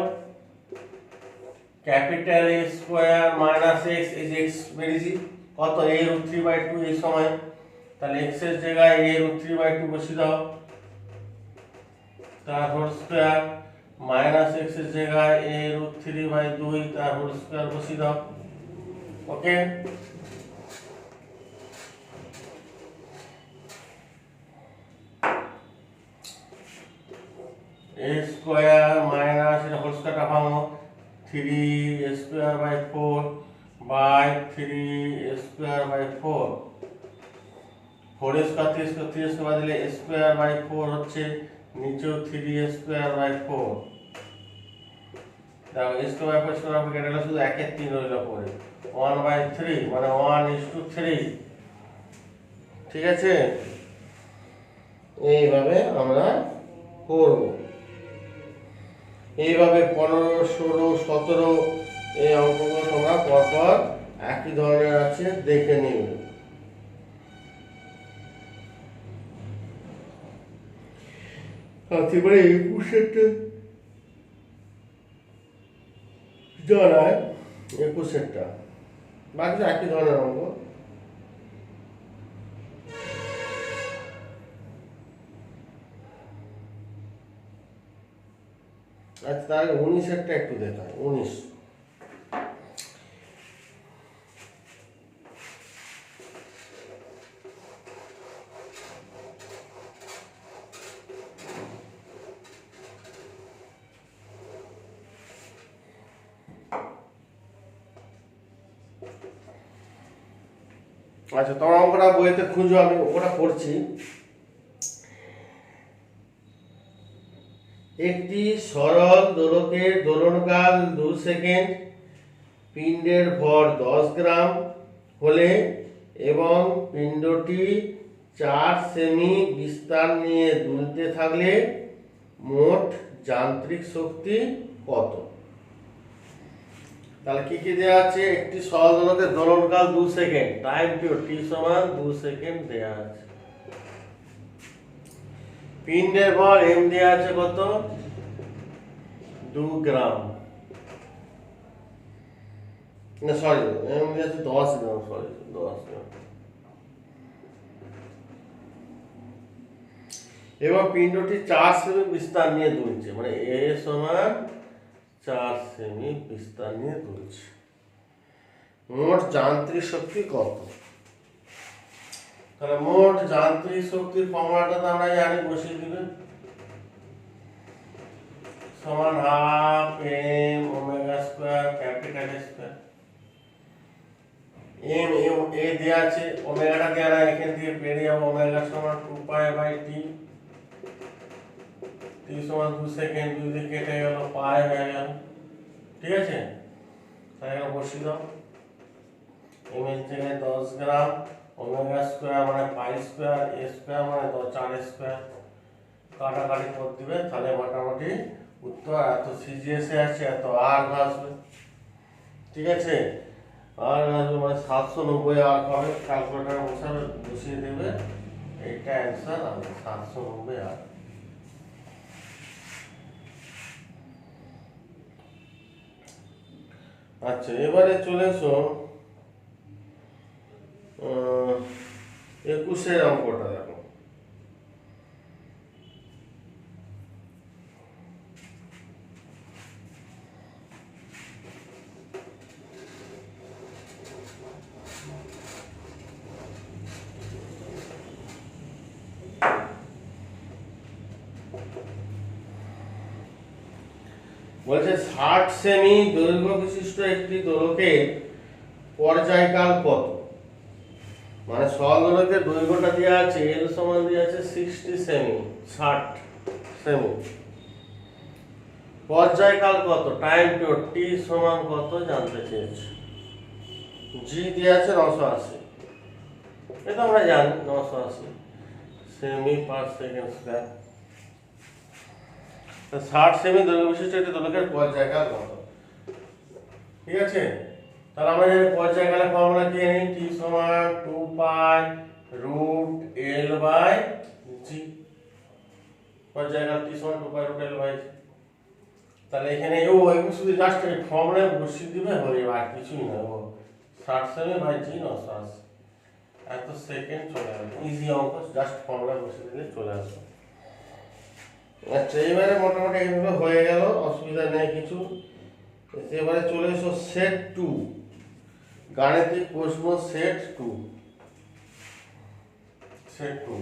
capital A square minus x, এই যে এক্স বেরিয়েছি কত, a √3/2 এই সময়, তাহলে এক্স এর জায়গায় a √3/2 বসিয়ে দাও, তার হোল স্কোয়ার মাইনাস এক্স এর জায়গায় a √3/2 তার হোল স্কোয়ার বসিয়ে দাও। ওকে, a স্কোয়ার মাইনাস এটা হোল স্কোয়ারটা ভাঙো, 3a² by 3a²/4, 4a² বাদলে a²/4 হচ্ছে, নিচেও 3a²/4, দেখো a²/4 কেটে গেলে শুধু 1/3 রইল পরে, 1/3 মানে 1:3। ঠিক আছে, এইভাবে আমরা করব। এইভাবে 15, 16, 17 এই অঙ্কগুলো তোমরা পরপর একই ধরনের আছে দেখে নিবে। এবারে 21 জানায়, 21 বাকি একই ধরনের অঙ্ক। আচ্ছা, তাহলে 19 একটু দেখায়, 19। আচ্ছা, তোমার অঙ্কটা বইতে খুঁজো, আমি ওটা পড়ছি। একটি সরল দোলকের দোলনকাল 2 সেকেন্ড, পিণ্ডের ভর 10 গ্রাম হলে এবং পিণ্ডটি 4 সেমি বিস্তার নিয়ে দুলতে থাকলে মোট যান্ত্রিক শক্তি কত? তাহলে কি কি দেওয়া আছে, একটি সরল দোলকের দোলনকাল 2 সেকেন্ড, টাইম পিরিয়ড t সমান 2 সেকেন্ড দেওয়া আছে, পিণ্ডের ভর m দেওয়া আছে কত, 2 গ্রাম, না সরি m দেওয়া আছে 10 গ্রাম, সরি 10 গ্রাম, এবং পিণ্ডটি 4 সেমি বিস্তার নিয়ে দুলছে, মানে a সমান 4 সেমি বিস্তার নিয়ে দুলছে, মোট যান্ত্রিক শক্তি কত? তাহলে মোট যান্ত্রিক শক্তির ফর্মুলাটা তো আমরা জানি, বসিয়ে দিবে, সমান half M omega square capital square, M A দেওয়া আছে, ওমেগাটা দেওয়া না, এখান থেকে বেরিয়ে যাবো, ওমেগা সমান 2π/t, t সমান 2 সেকেন্ড, 2 দিয়ে কেটে গেল, পাই হয়ে গেল। ঠিক আছে, তাহলে বসিয়ে দাও, এম এর জায়গায় 10 গ্রাম, ওমেগা স্কোয়ার মানে পাই স্কোয়ার, এ স্কোয়ার মানে 4 স্কোয়ার, কাটাকাটি করে দিবে, তাহলে মোটামুটি উত্তর এত সিজিএসে আছে, এত আর আসবে। ঠিক আছে, আর আসবে মানে 790 আর হবে, ক্যালকুলেটার বসাবে, বসিয়ে দেবে, এইটা অ্যান্সার হবে 790 আর। আচ্ছা, এবারে চলে এসো 21 অঙ্কটা দেখো। বলছে 60 সেমি দৈর্ঘ্য বিশিষ্ট একটি দোলকের পর্যায়কাল কত? মানে সরল দোলকের দৈর্ঘ্যটা দেওয়া আছে এল সমান দেওয়া আছে 60 সেমি, 60 সেমি। পর্যায়কাল কত, টাইম পিরিয়ড টি সমান কত জানতে চেয়েছে। জি দেওয়া আছে 980, এটা আমরা জানি 980 semi per second square. 60 semi দৈর্ঘ্য বিশিষ্ট একটি দোলকের পর্যায়কাল কত? ঠিক আছে, তাহলে আমরা যদি পর্যায়কালের ফর্মুলা কি জানি, টি সমান 2 পাই রুট এল বাই জি। পর্যায়কাল টি সমান 2 পাই রুট এল বাই জি। তাহলে এখানে শুধু জাস্ট এই ফর্মুলায় বসিয়ে দিবে হয়ে যাবে, আর কিছুই না। 60 সেমি বাই জি 980, এত সেকেন্ড চলে আসবে। ইজি অঙ্ক, জাস্ট ফর্মুলা বসিয়ে দিলে চলে আসবে। আচ্ছা, এবারে মোটামুটি এইভাবে হয়ে গেল, অসুবিধা নেই কিছু। এবারে চলে এসো সেট 2, গাণিতিক প্রশ্ন সেট 2। সেট 2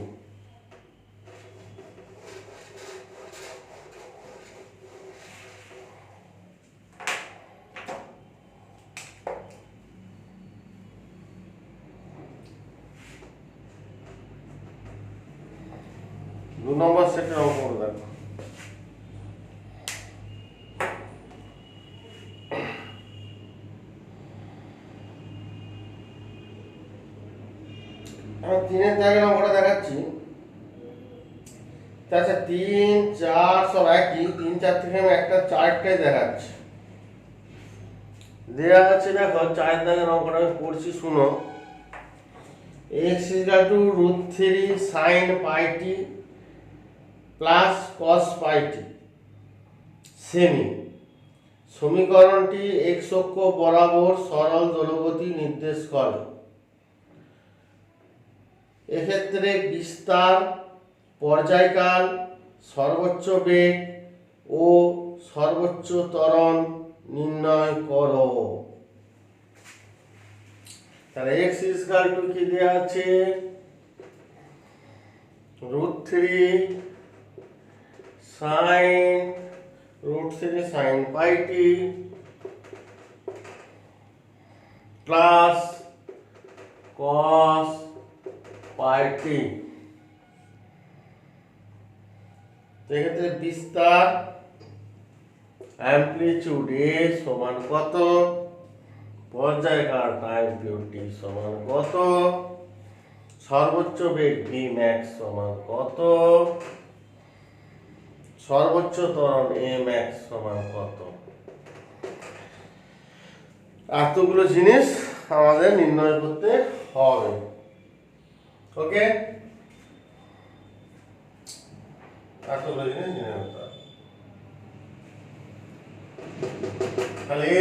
2 নম্বর সেটের অঙ্ক করে দেখো। আমি 3-এর জায়গায় অঙ্কটা দেখাচ্ছি। আচ্ছা, 3, 4 সব একই, 3, 4 থেকে আমি একটা 4টাই দেখাচ্ছি। দেওয়া আছে দেখো 4 দাগের অঙ্কটা আমি পড়ছি, শুনো। x = √3 sin pi t plus cos pi t semi. সমীকরণটি x অক্ষ বরাবর সরল দোলগতি নির্দেশ করে। এক্ষেত্রে বিস্তার, পর্যায়কাল, সর্বোচ্চ বেগ ও সর্বোচ্চ ত্বরণ নির্ণয় করো। তাহলে x = কি দেয়া আছে, √3 sin pi t plus cos pi t। এক্ষেত্রে বিস্তার, অ্যামপ্লিটিউড a সমান কত, পর্যায়কাল টাইম পিরিয়ড t সমান কত, সর্বোচ্চ বেগ v max সমান কত, সর্বোচ্চ ত্বরণ a max সমান কত। এতগুলো জিনিস আমাদের নির্ণয় করতে হবে। ওকে, এতগুলো জিনিস নির্ণয় করতে হবে। তাহলে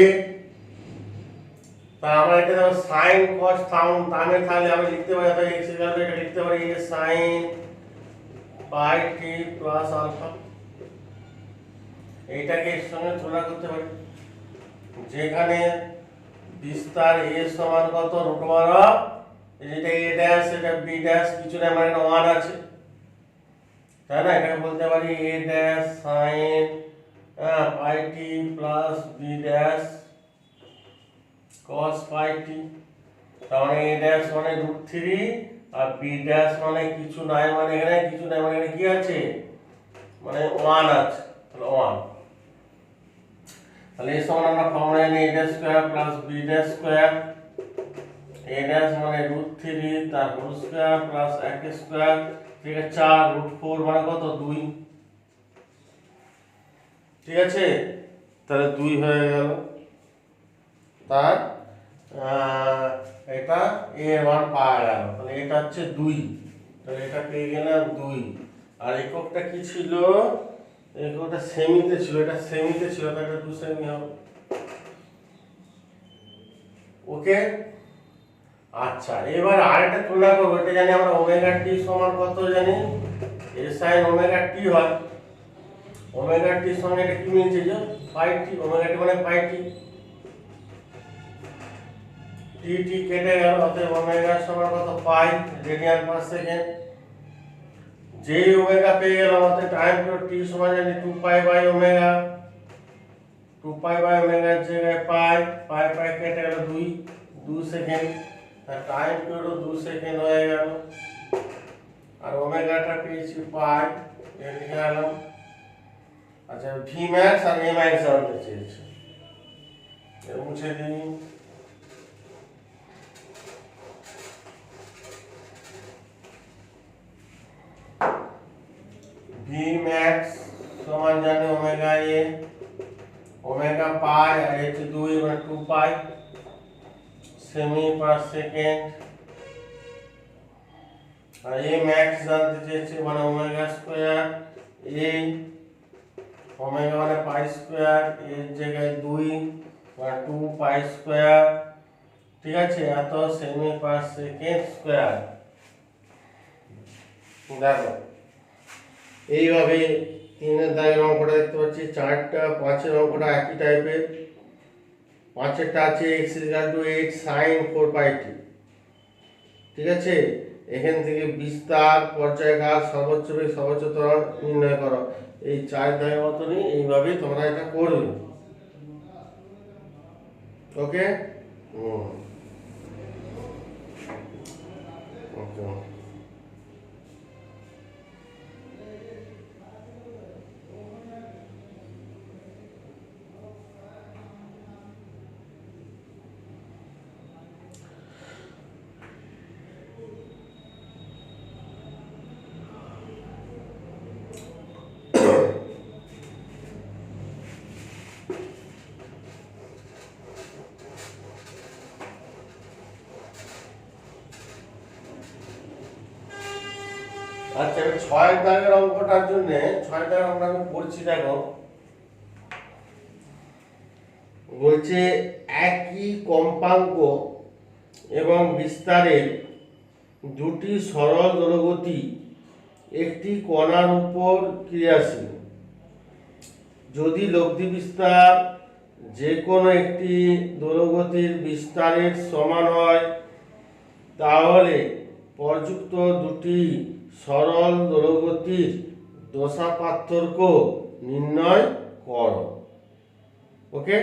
আমরা এটা দেখো sin cos তাহলে আমি লিখতে পারি, অর্থাৎ x = এটা লিখতে পারি a sin pi t plus alpha. এইটাকে এর সঙ্গে তুলনা করতে পারি, যেখানে বিস্তার a সমান কত, √1 যেটা a ড্যাশ এটা b ড্যাশ, কিছু না মানে 1 আছে, তাই না? এটাকে বলতে পারি a dash sin pi t plus b dash cos pi t। তাহলে a ড্যাশ মানে √3 আর b ড্যাশ মানে কিছু নাই, মানে এখানে কিছু নাই, মানে এখানে কি আছে, মানে 1 আছে, তাহলে 1। তাহলে এই সমান আমরা ফর্মুলা জানি a dash square plus b dash square. a dash মানে √3 তার হোল স্কয়ার প্লাস 1 স্কয়ার, ঠিক আছে, 4 √4 মানে কত, 2। ঠিক আছে, তাহলে 2 হয়ে গেল। তার এটা a এর মান পাওয়া গেল, তাহলে এটা হচ্ছে 2, তাহলে এটা পেয়ে গেলাম 2। আর এককটা কি ছিল, এককটা সেমিতে ছিল, এটা সেমিতে ছিল, তাহলে এটা 2 সেমি হবে। ওকে, আচ্ছা, এবার আরেকটা তুলনা করব। এটা জানি আমরা ওমেগা টি সমান কত জানি, a sin ওমেগা টি হয়। ওমেগা টি সমান এটা কি মিলছে, যে পাই টি, ওমেগা টি মানে পাই টি, টি টি কেটে গেল, অতএব ওমেগা সমান কত, পাই রেডিয়ান পার সেকেন্ড। যেই ওমেগা পেয়ে গেলাম, অতএব টাইম পিরিয়ড টি সমান জানি 2 pi by omega. 2 pi by ওমেগার জায়গায় পাই পাই পাই কেটে গেল 2 সেকেন্ড, আর টাইম পিরিয়ড 2 সেকেন্ড হয়ে গেল। আর ওমেগাটা পেয়েছি পাই, এর লিখে গেলাম। আচ্ছা ভি ম্যাক্স আর এ ম্যাক্স জানতে চেয়েছি, এর মুছে দিই। ভি ম্যাক্স সমান জানি ওমেগা এ, ওমেগা পাই আর হচ্ছে 2 মানে 2 পাই সেমি পার সেকেন্ড। আর এ ম্যাক্স জানতে চেয়েছি মানে ওমেগা স্কয়ার এ, ওমেগা মানে পাই স্কয়ার, এর জায়গায় 2 মানে 2 পাই স্কয়ার, ঠিক আছে, এত সেমি পার সেকেন্ড স্কয়ার। দেখো এইভাবে 3 এর দাগের অঙ্কটা দেখতে পাচ্ছি, 4টা 5 এর অঙ্কটা একই টাইপের। 5 এরটা আছে x = 8 sin 4 পাই t, ঠিক আছে। এখান থেকে বিস্তার, পর্যায়কাল, সর্বোচ্চ বেগ, সর্বোচ্চ ত্বরণ নির্ণয় করো। এই 4 দাগের মতনই এইভাবে তোমরা এটা করবে, ওকে। ওকে আচ্ছা, 6 দাগের অঙ্কটার জন্য 6 দাগের অঙ্কটা আমি করছি। দেখো বলছে একই কম্পাঙ্ক এবং বিস্তারের দুটি সরল দোলগতি একটি কণার উপর ক্রিয়াশীল। যদি লব্ধি বিস্তার যে কোনো একটি দোলগতির বিস্তারের সমান হয় তাহলে প্রযুক্ত দুটি সরল দোলগতির দশা পার্থক্য নির্ণয় করো, ওকে।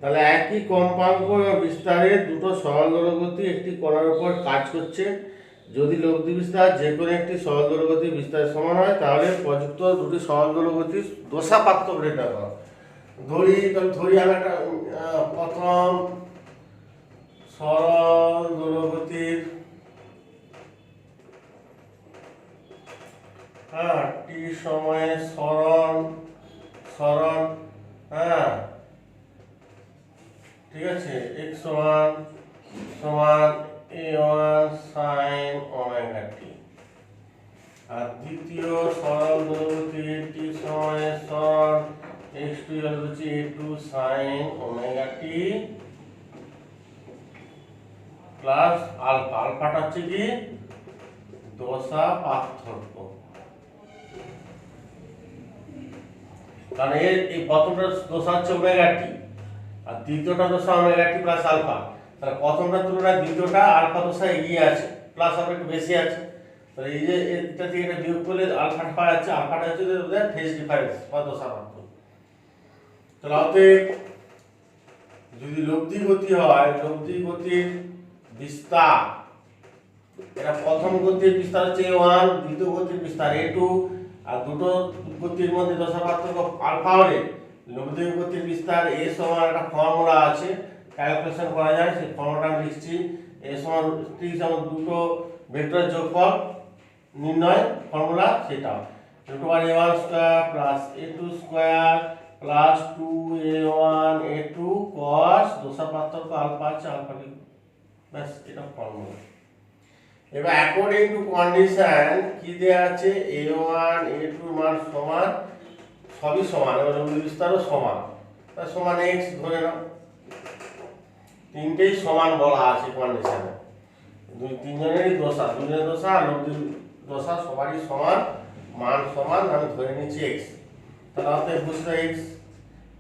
তাহলে একই কম্পাঙ্ক ও বিস্তারের দুটো সরল দোলগতি একটি কণার উপর কাজ করছে, যদি লব্ধি বিস্তার যে কোনো একটি সরল দোলগতির বিস্তারের সমান হয় তাহলে প্রযুক্ত দুটি সরল দোলগতির দশা পার্থক্য নির্ণয় করো। ধরি আমি একটা প্রথম সরল দোলগতির টি সময়ে সরণ, হ্যাঁ ঠিক আছে, x সমান a1 sin ওমেগা t। আর দ্বিতীয় সরল দোলগতির টি সময়ে সরণ x2 হচ্ছে a2 sin omega t plus alpha. আলফাটা হচ্ছে কি দশা পার্থক্য, কারণ এই প্রথমটা দশা হচ্ছে ওমেগা টি আর দ্বিতীয়টা দশা ওমেগা টি প্লাস আলফা। তাহলে প্রথমটার তুলনায় দ্বিতীয়টা আলফা দশা এগিয়ে আছে, প্লাস আলফা একটু বেশি আছে। তাহলে এই যে এটা থেকে এটা বিয়োগ করলে আলফাটা পাওয়া যাচ্ছে, আলফাটা হচ্ছে ফেজ ডিফারেন্স বা দশা পার্থক্য। তাহলে অতএব যদি লব্ধি গতি হয়, লব্ধি গতির বিস্তার, এটা প্রথম গতির বিস্তার হচ্ছে a1, দ্বিতীয় গতির বিস্তার a2, আর দুটো গতির মধ্যে দশা পার্থক্য আলফা হলে লব্ধি গতির বিস্তার a সমান একটা ফর্মুলা আছে, ক্যালকুলেশন করা যায়। সেই ফর্মুলাটা আমি লিখছি, a সমান ঠিক যেমন দুটো ভেক্টরের যোগফল নির্ণয় ফর্মুলা, সেটা √a1 square plus a2 square plus 2a1 a2 cos দশা পার্থক্য আলফা আছে, আলফা লিখব, ব্যাস এটা ফর্মুলা। এবার অ্যাকর্ডিং টু কন্ডিশন কি দেয়া আছে, a1 a2 মান সমান, সবই সমান এবং লব্ধি বিস্তারও সমান, তার সমান x ধরে নাও। তিনটেই সমান বলা আছে কন্ডিশনে, তিনজনেরই দশা, দুজনের দশা আর লব্ধি দশা সবারই সমান, মান সমান, আমি ধরে নিচ্ছি x। তাহলে অতএব বুঝতে x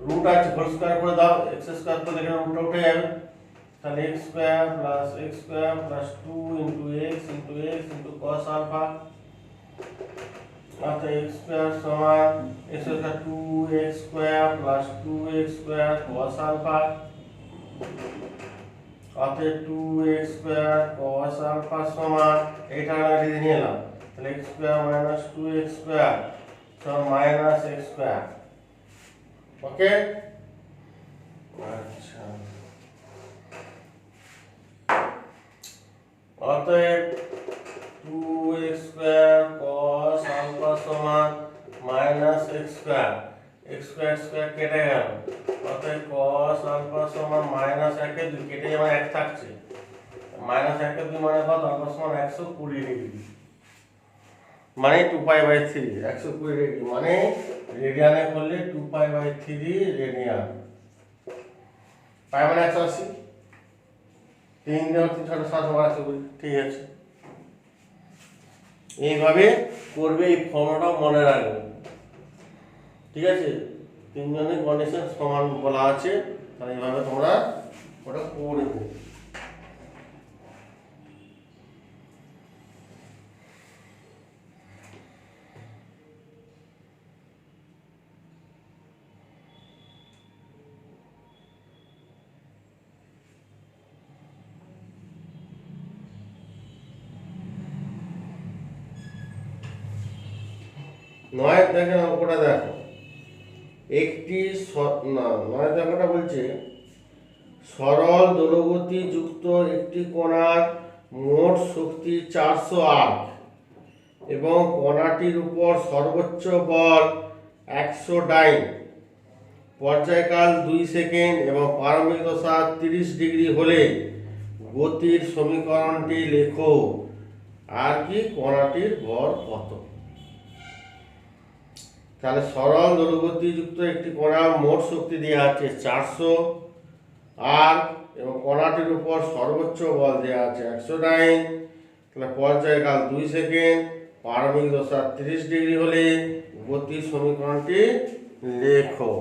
রুট আছে, হোল স্কয়ার করে দাও, x স্কয়ার তো এখানে রুটটা উঠে যাবে। তাহলে x square plus x square plus 2 x cos alpha অর্থাৎ x স্কয়ার সমান x square 2x square plus 2x square cos alpha, অর্থাৎ 2x স্কয়ার cos আলফা সমান এটা আমরা লিখে নিলাম, তাহলে x square minus 2x square সমান মাইনাস x স্কয়ার। ওকে, আচ্ছা, অতএব 2x স্কয়ার cos আলফা সমান minus x square, x square square কেটে গেল, অতএব cos আলফা সমান মাইনাস 1 এর 2 কেটে যেমন 1 থাকছে, মাইনাস 1 এর 2 মানে কত? আলফা সমান 120 ডিগ্রি, মানে 2π/3 120 ডিগ্রি, মানে রেডিয়ানে করলে 2π/3 রেডিয়ান, পাই মানে 180, 3 দিয়ে 3 × 7 = 120। ঠিক আছে, এইভাবে করবে, এই ফর্মুলাটা মনে রাখবে। ঠিক আছে, তিনজনের কন্ডিশন সমান বলা আছে, তাহলে এইভাবে তোমরা ওটা করবে। নয় দেখেন অঙ্কটা দেখো, একটি নয় অঙ্কটা বলছে সরল দোলগতি যুক্ত একটি কণার মোট শক্তি 408 এবং কণাটির উপর সর্বোচ্চ বল 100 ডাইন, পর্যায়কাল 2 সেকেন্ড এবং প্রারম্ভিক দশা 30 ডিগ্রি হলে গতির সমীকরণটি লেখো। আর কি, কণাটির ভর কত? তাহলে সরল দোলগতি যুক্ত একটি কণার মোট শক্তি দেওয়া আছে 400 আর, এবং কণাটির উপর সর্বোচ্চ বল দেওয়া আছে 100 ডাইন, তাহলে পর্যায়কাল 2 সেকেন্ড, প্রারম্ভিক দশা 30 ডিগ্রি হলে গতির সমীকরণটি লেখো।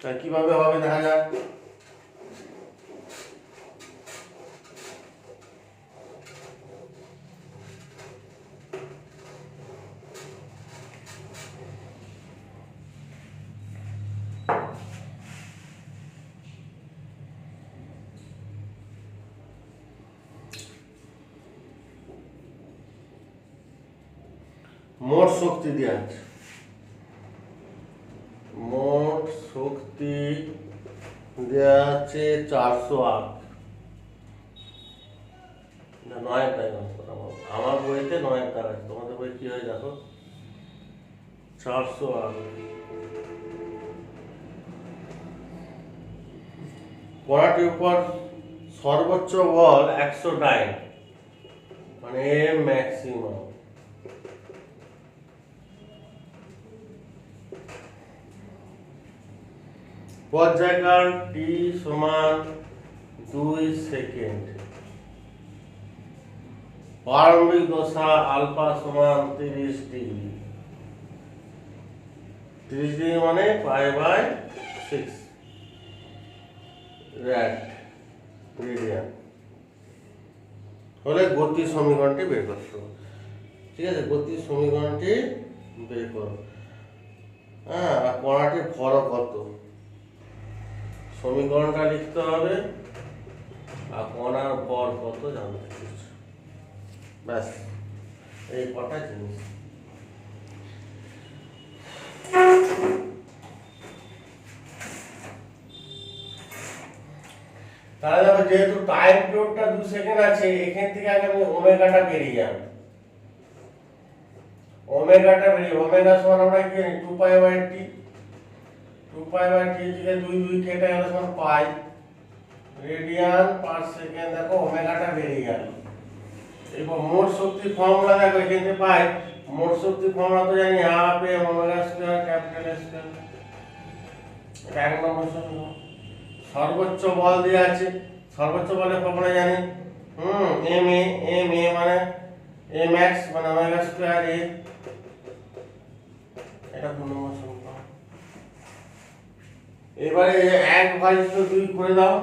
তাহলে কিভাবে হবে দেখা যাক। মোট শক্তি দেওয়া আছে, মোট শক্তি দেওয়া আছে 408, 9 টাইম আমার বইতে 9 টাকা আছে, তোমাদের বই কি হয় দেখো, 408। কণাটির উপর সর্বোচ্চ বল 100 ডাইন, মানে ম্যাক্সিমাম, পর্যায়কাল টি সমান 2 সেকেন্ড, প্রারম্ভিক দশা আলফা সমান 30 ডিগ্রি, 30 ডিগ্রি মানে π/6 রেডিয়ান হলে গতির সমীকরণটি বের করতে হবে। ঠিক আছে, গতির সমীকরণটি বের করো। হ্যাঁ, আর কণাটির ভর কত, সমীকরণটা লিখতে হবে আর কণার ভর কত জানতে চাইছে, ব্যাস এই কটা জিনিস। তাহলে দেখো, যেহেতু টাইম পিরিয়ডটা 2 সেকেন্ড আছে, এখান থেকে আগে আমি ওমেগাটা বেরিয়ে যাব, ওমেগাটা বেরিয়ে, ওমেগা সমান আমরা কি জানি 2π/t, 2π/t থেকে 2 2 কেটে গেলে সমান পাই রেডিয়ান পার সেকেন্ড। দেখো ওমেগাটা বেরিয়ে গেল। এবার মোট শক্তি ফর্মুলা দেখো, এখান থেকে পাই মোট শক্তি ফর্মুলা তো জানি ½ ওমেগা স্কয়ার ক্যাপিটাল স্কয়ার, এটা এক নম্বর সমীকরণ। সর্বোচ্চ বল দেওয়া আছে, সর্বোচ্চ বলের ফর্মুলা জানি, এম এ মানে mx মানে ওমেগা স্কয়ার এ, এটা 2 নম্বর সমীকরণ। এবারে 1/2 করে দাও,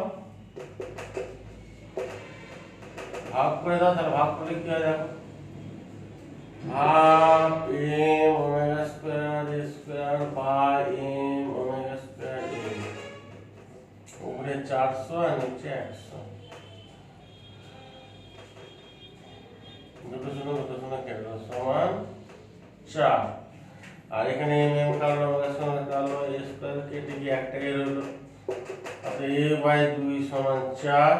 ভাগ করে দাও, তাহলে ভাগ করলে কি হয় দেখো, half M omega square A square by M omega square A, উপরে 400 আর নিচে 100, দুটো শূন্য কেটে দাও সমান 4। আর এখানে এম এম কাটলো ওমেগা সমান কাটলো এ স্কোয়ার কেটে গিয়ে একটাকে রইলো, অতএব এ বাই 2 সমান 4,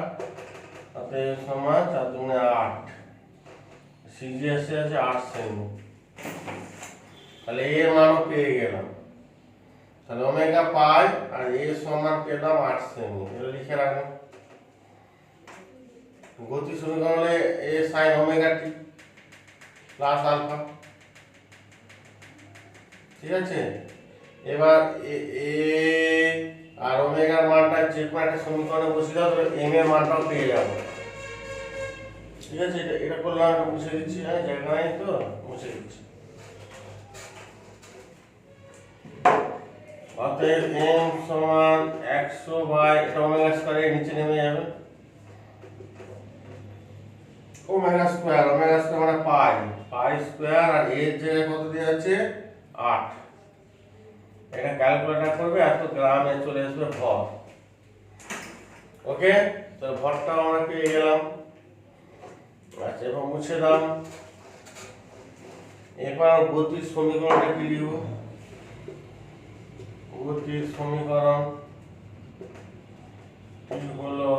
অতএব সমান 4 দুগুণে 8, সিজিএসে আছে 8 সেমি। তাহলে এর মানও পেয়ে গেলাম, তাহলে ওমেগা পাই আর এ সমান পেলাম 8 সেমি। এটা লিখে রাখুন, গতি সমীকরণে এ sine omega t plus alpha, ঠিক আছে। এবার এ আর ওমেগার মানটা যে কোনো একটা সমীকরণে বসিয়ে দাও, তবে এম এর মানটাও পেয়ে যাবো, ঠিক আছে। এটা করলাম, মুছে দিচ্ছি, হ্যাঁ জায়গা নাই তো মুছে দিচ্ছি। অতএব এম সমান 100 বাই এটা ওমেগা স্কয়ারের নিচে নেমে যাবে, ওমেগা স্কয়ার মানে পাই স্কয়ার, আর এর জায়গায় কত দেওয়া আছে 8। এটা ক্যালকুলেটর করবে, এত গ্রামে চলে আসবে ভর। ওকে, তো ভরটাও আমরা পেয়ে গেলাম। আচ্ছা, এবার মুছে দাও। এবার গতির সমীকরণটা কি লিখব? গতির সমীকরণ কি হলো,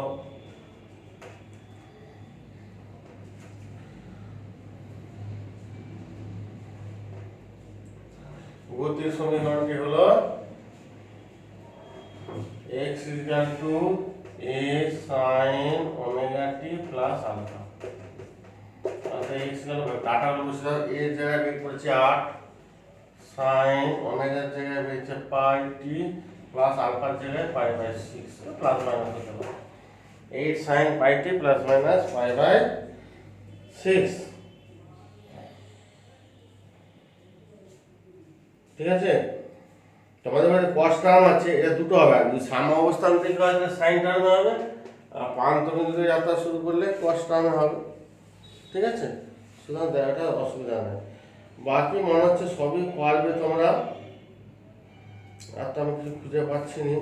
গতির সমীকরণটি হলো x a sin omega t plus alpha। আচ্ছা, x গেল ডাটা হলো বসে দাও, a এর জায়গায় বের করেছি 8, sin omega এর জায়গায় বেরিয়েছে পাই t প্লাস আলফার জায়গায় পাই বাই 6, প্লাস মাইনাস হতে পারে 8 sin pi t plus minus pi by 6, ঠিক আছে। তোমাদের মধ্যে cos টার্ম আছে, এটা দুটো হবে, আর যদি সাম অবস্থান থেকে হয় তাহলে sin টার্মে হবে, আর প্রান্তবিন্দুতে যাত্রা শুরু করলে cos টার্মে হবে, ঠিক আছে। সুতরাং দেখাটা অসুবিধা নেই, বাকি মনে হচ্ছে সবই পারবে তোমরা। আর তো আমি কিছু খুঁজে পাচ্ছি না।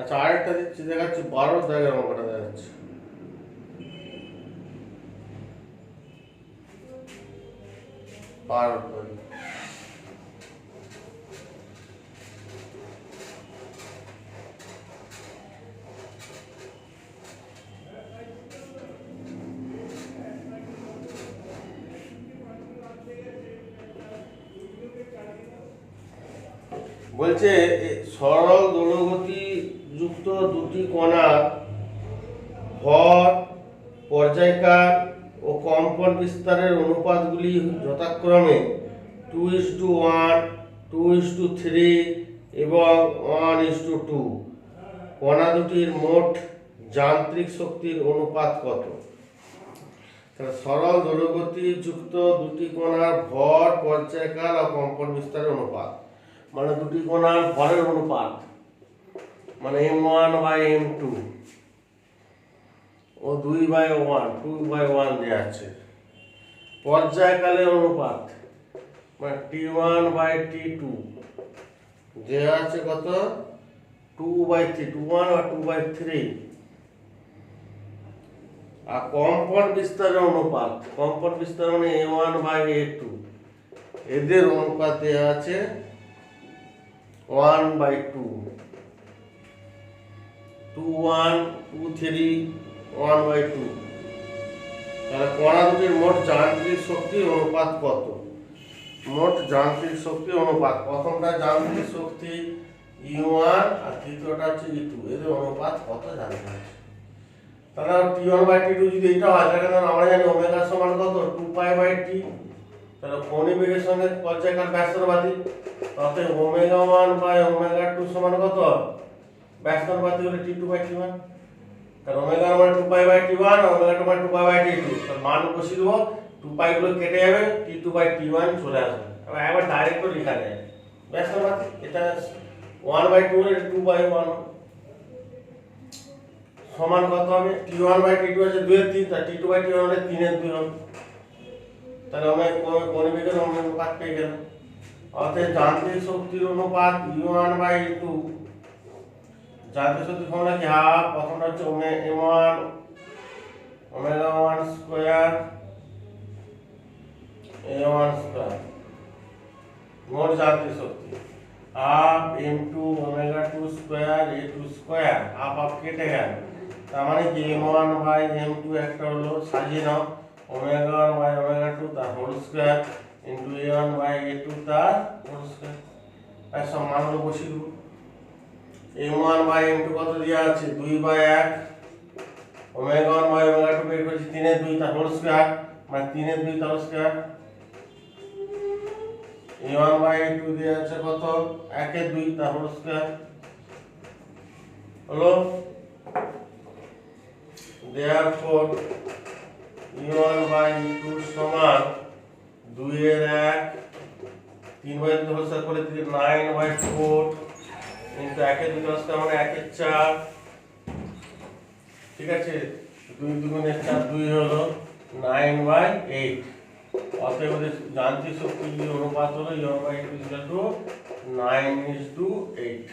আচ্ছা, আরেকটা দিচ্ছি, দেখাচ্ছি 12 দাগের অঙ্কটা দেখাচ্ছি। বলছে সরল দোলগতি যুক্ত দুটি কণার ভর, পর্যায়কাল ও কম্পন বিস্তারের অনুপাতগুলি যথাক্রমে 2:1, 2:3 এবং 1:2। কণা দুটির মোট যান্ত্রিক শক্তির অনুপাত কত? তাহলে সরল দোলগতি যুক্ত দুটি কণার ভর, পর্যায়কাল ও কম্পন বিস্তারের অনুপাত মানে দুটি কণার ভরের অনুপাত, মানে m1 বাই m2 ও 2/1, 2/1 দেওয়া আছে। পর্যায়কালের অনুপাত মানে t1 বাই t2 দেওয়া আছে কত 2/3, 2/1 বা 2/3। আর কম্পন বিস্তারের অনুপাত, কম্পন বিস্তার মানে a1 বাই a2, এদের অনুপাত দেওয়া আছে 1/2, 2/1, 2/3, 1/2। তাহলে কণা দুটির মোট যান্ত্রিক শক্তির অনুপাত কত? মোট যান্ত্রিক শক্তির অনুপাত, প্রথমটা যান্ত্রিক শক্তি E1 আর তৃতীয়টা হচ্ছে E2, এদের অনুপাত কত জানতে হবে। তাহলে T1/T2 যদি এটা হয়, তাহলে আমরা জানি ওমেগা সমান কত 2π/T। তাহলে কৌণিক বেগের সঙ্গে পর্যায়কাল ব্যস্তবাদী, অতএব ওমেগা 1 বাই ওমেগা 2 সমান কত ব্যস্তবাদী হলে T2/T1। কারণ ওমেগা মানে 2π/t1 আর ওমেগা 2 মানে 2π/t2, তার মান বসিয়ে দেবো, 2π গুলো কেটে যাবে, t2/t1 চলে আসবে। এবার একবার ডাইরেক্ট লেখা যায়, ব্যাস না, এটা 1/2 এর 2/1 সমান কত হবে, t1/t2 আছে 2 এর 3, তা t2/t1 হলে 3 এর 2 হবে, তাহলে আমরা কণিবিকের অনুপাত পেয়ে গেলাম। অতএব যান্ত্রিক শক্তির অনুপাত E1/E2, যান্ত্রিক শক্তির ফর্মুলা কি, হাফ, প্রথমটা হচ্ছে m1 omega 1 square a1 square, মোট যান্ত্রিক শক্তি half m2 omega 2 square a2 square, half কেটে গেল, তার মানে কি m1/m2 একটা হলো, সাজিয়ে নাও, ওমেগা 1/ওমেগা 2 তার হোল স্কয়ার ইনটু a1/a2 তার হোল স্কয়ার, আর সব মানগুলো বসিয়ে দেবো। m1/m2 কত দেওয়া আছে, 2/1, ওমেগা 1/ওমেগা 2 বের করেছি 3 এর 2 তার হোল স্কয়ার, মানে 3 এর 2 তার হোল স্কয়ার, a1/a2 দেওয়া আছে কত, 1 এর 2 তার হোল স্কয়ার হলো। therefore E1/E2 সমান 2 এর 1, 3/2 হোল স্কয়ার করে দিলে 9/4 ইনটু 1 এর 2 হোল স্কয়ার মানে 1 এর 4, ঠিক আছে, 2 2 4 2 হলো 9/8। অতএব যান্ত্রিক শক্তির অনুপাত হলো E1/E2 9:8।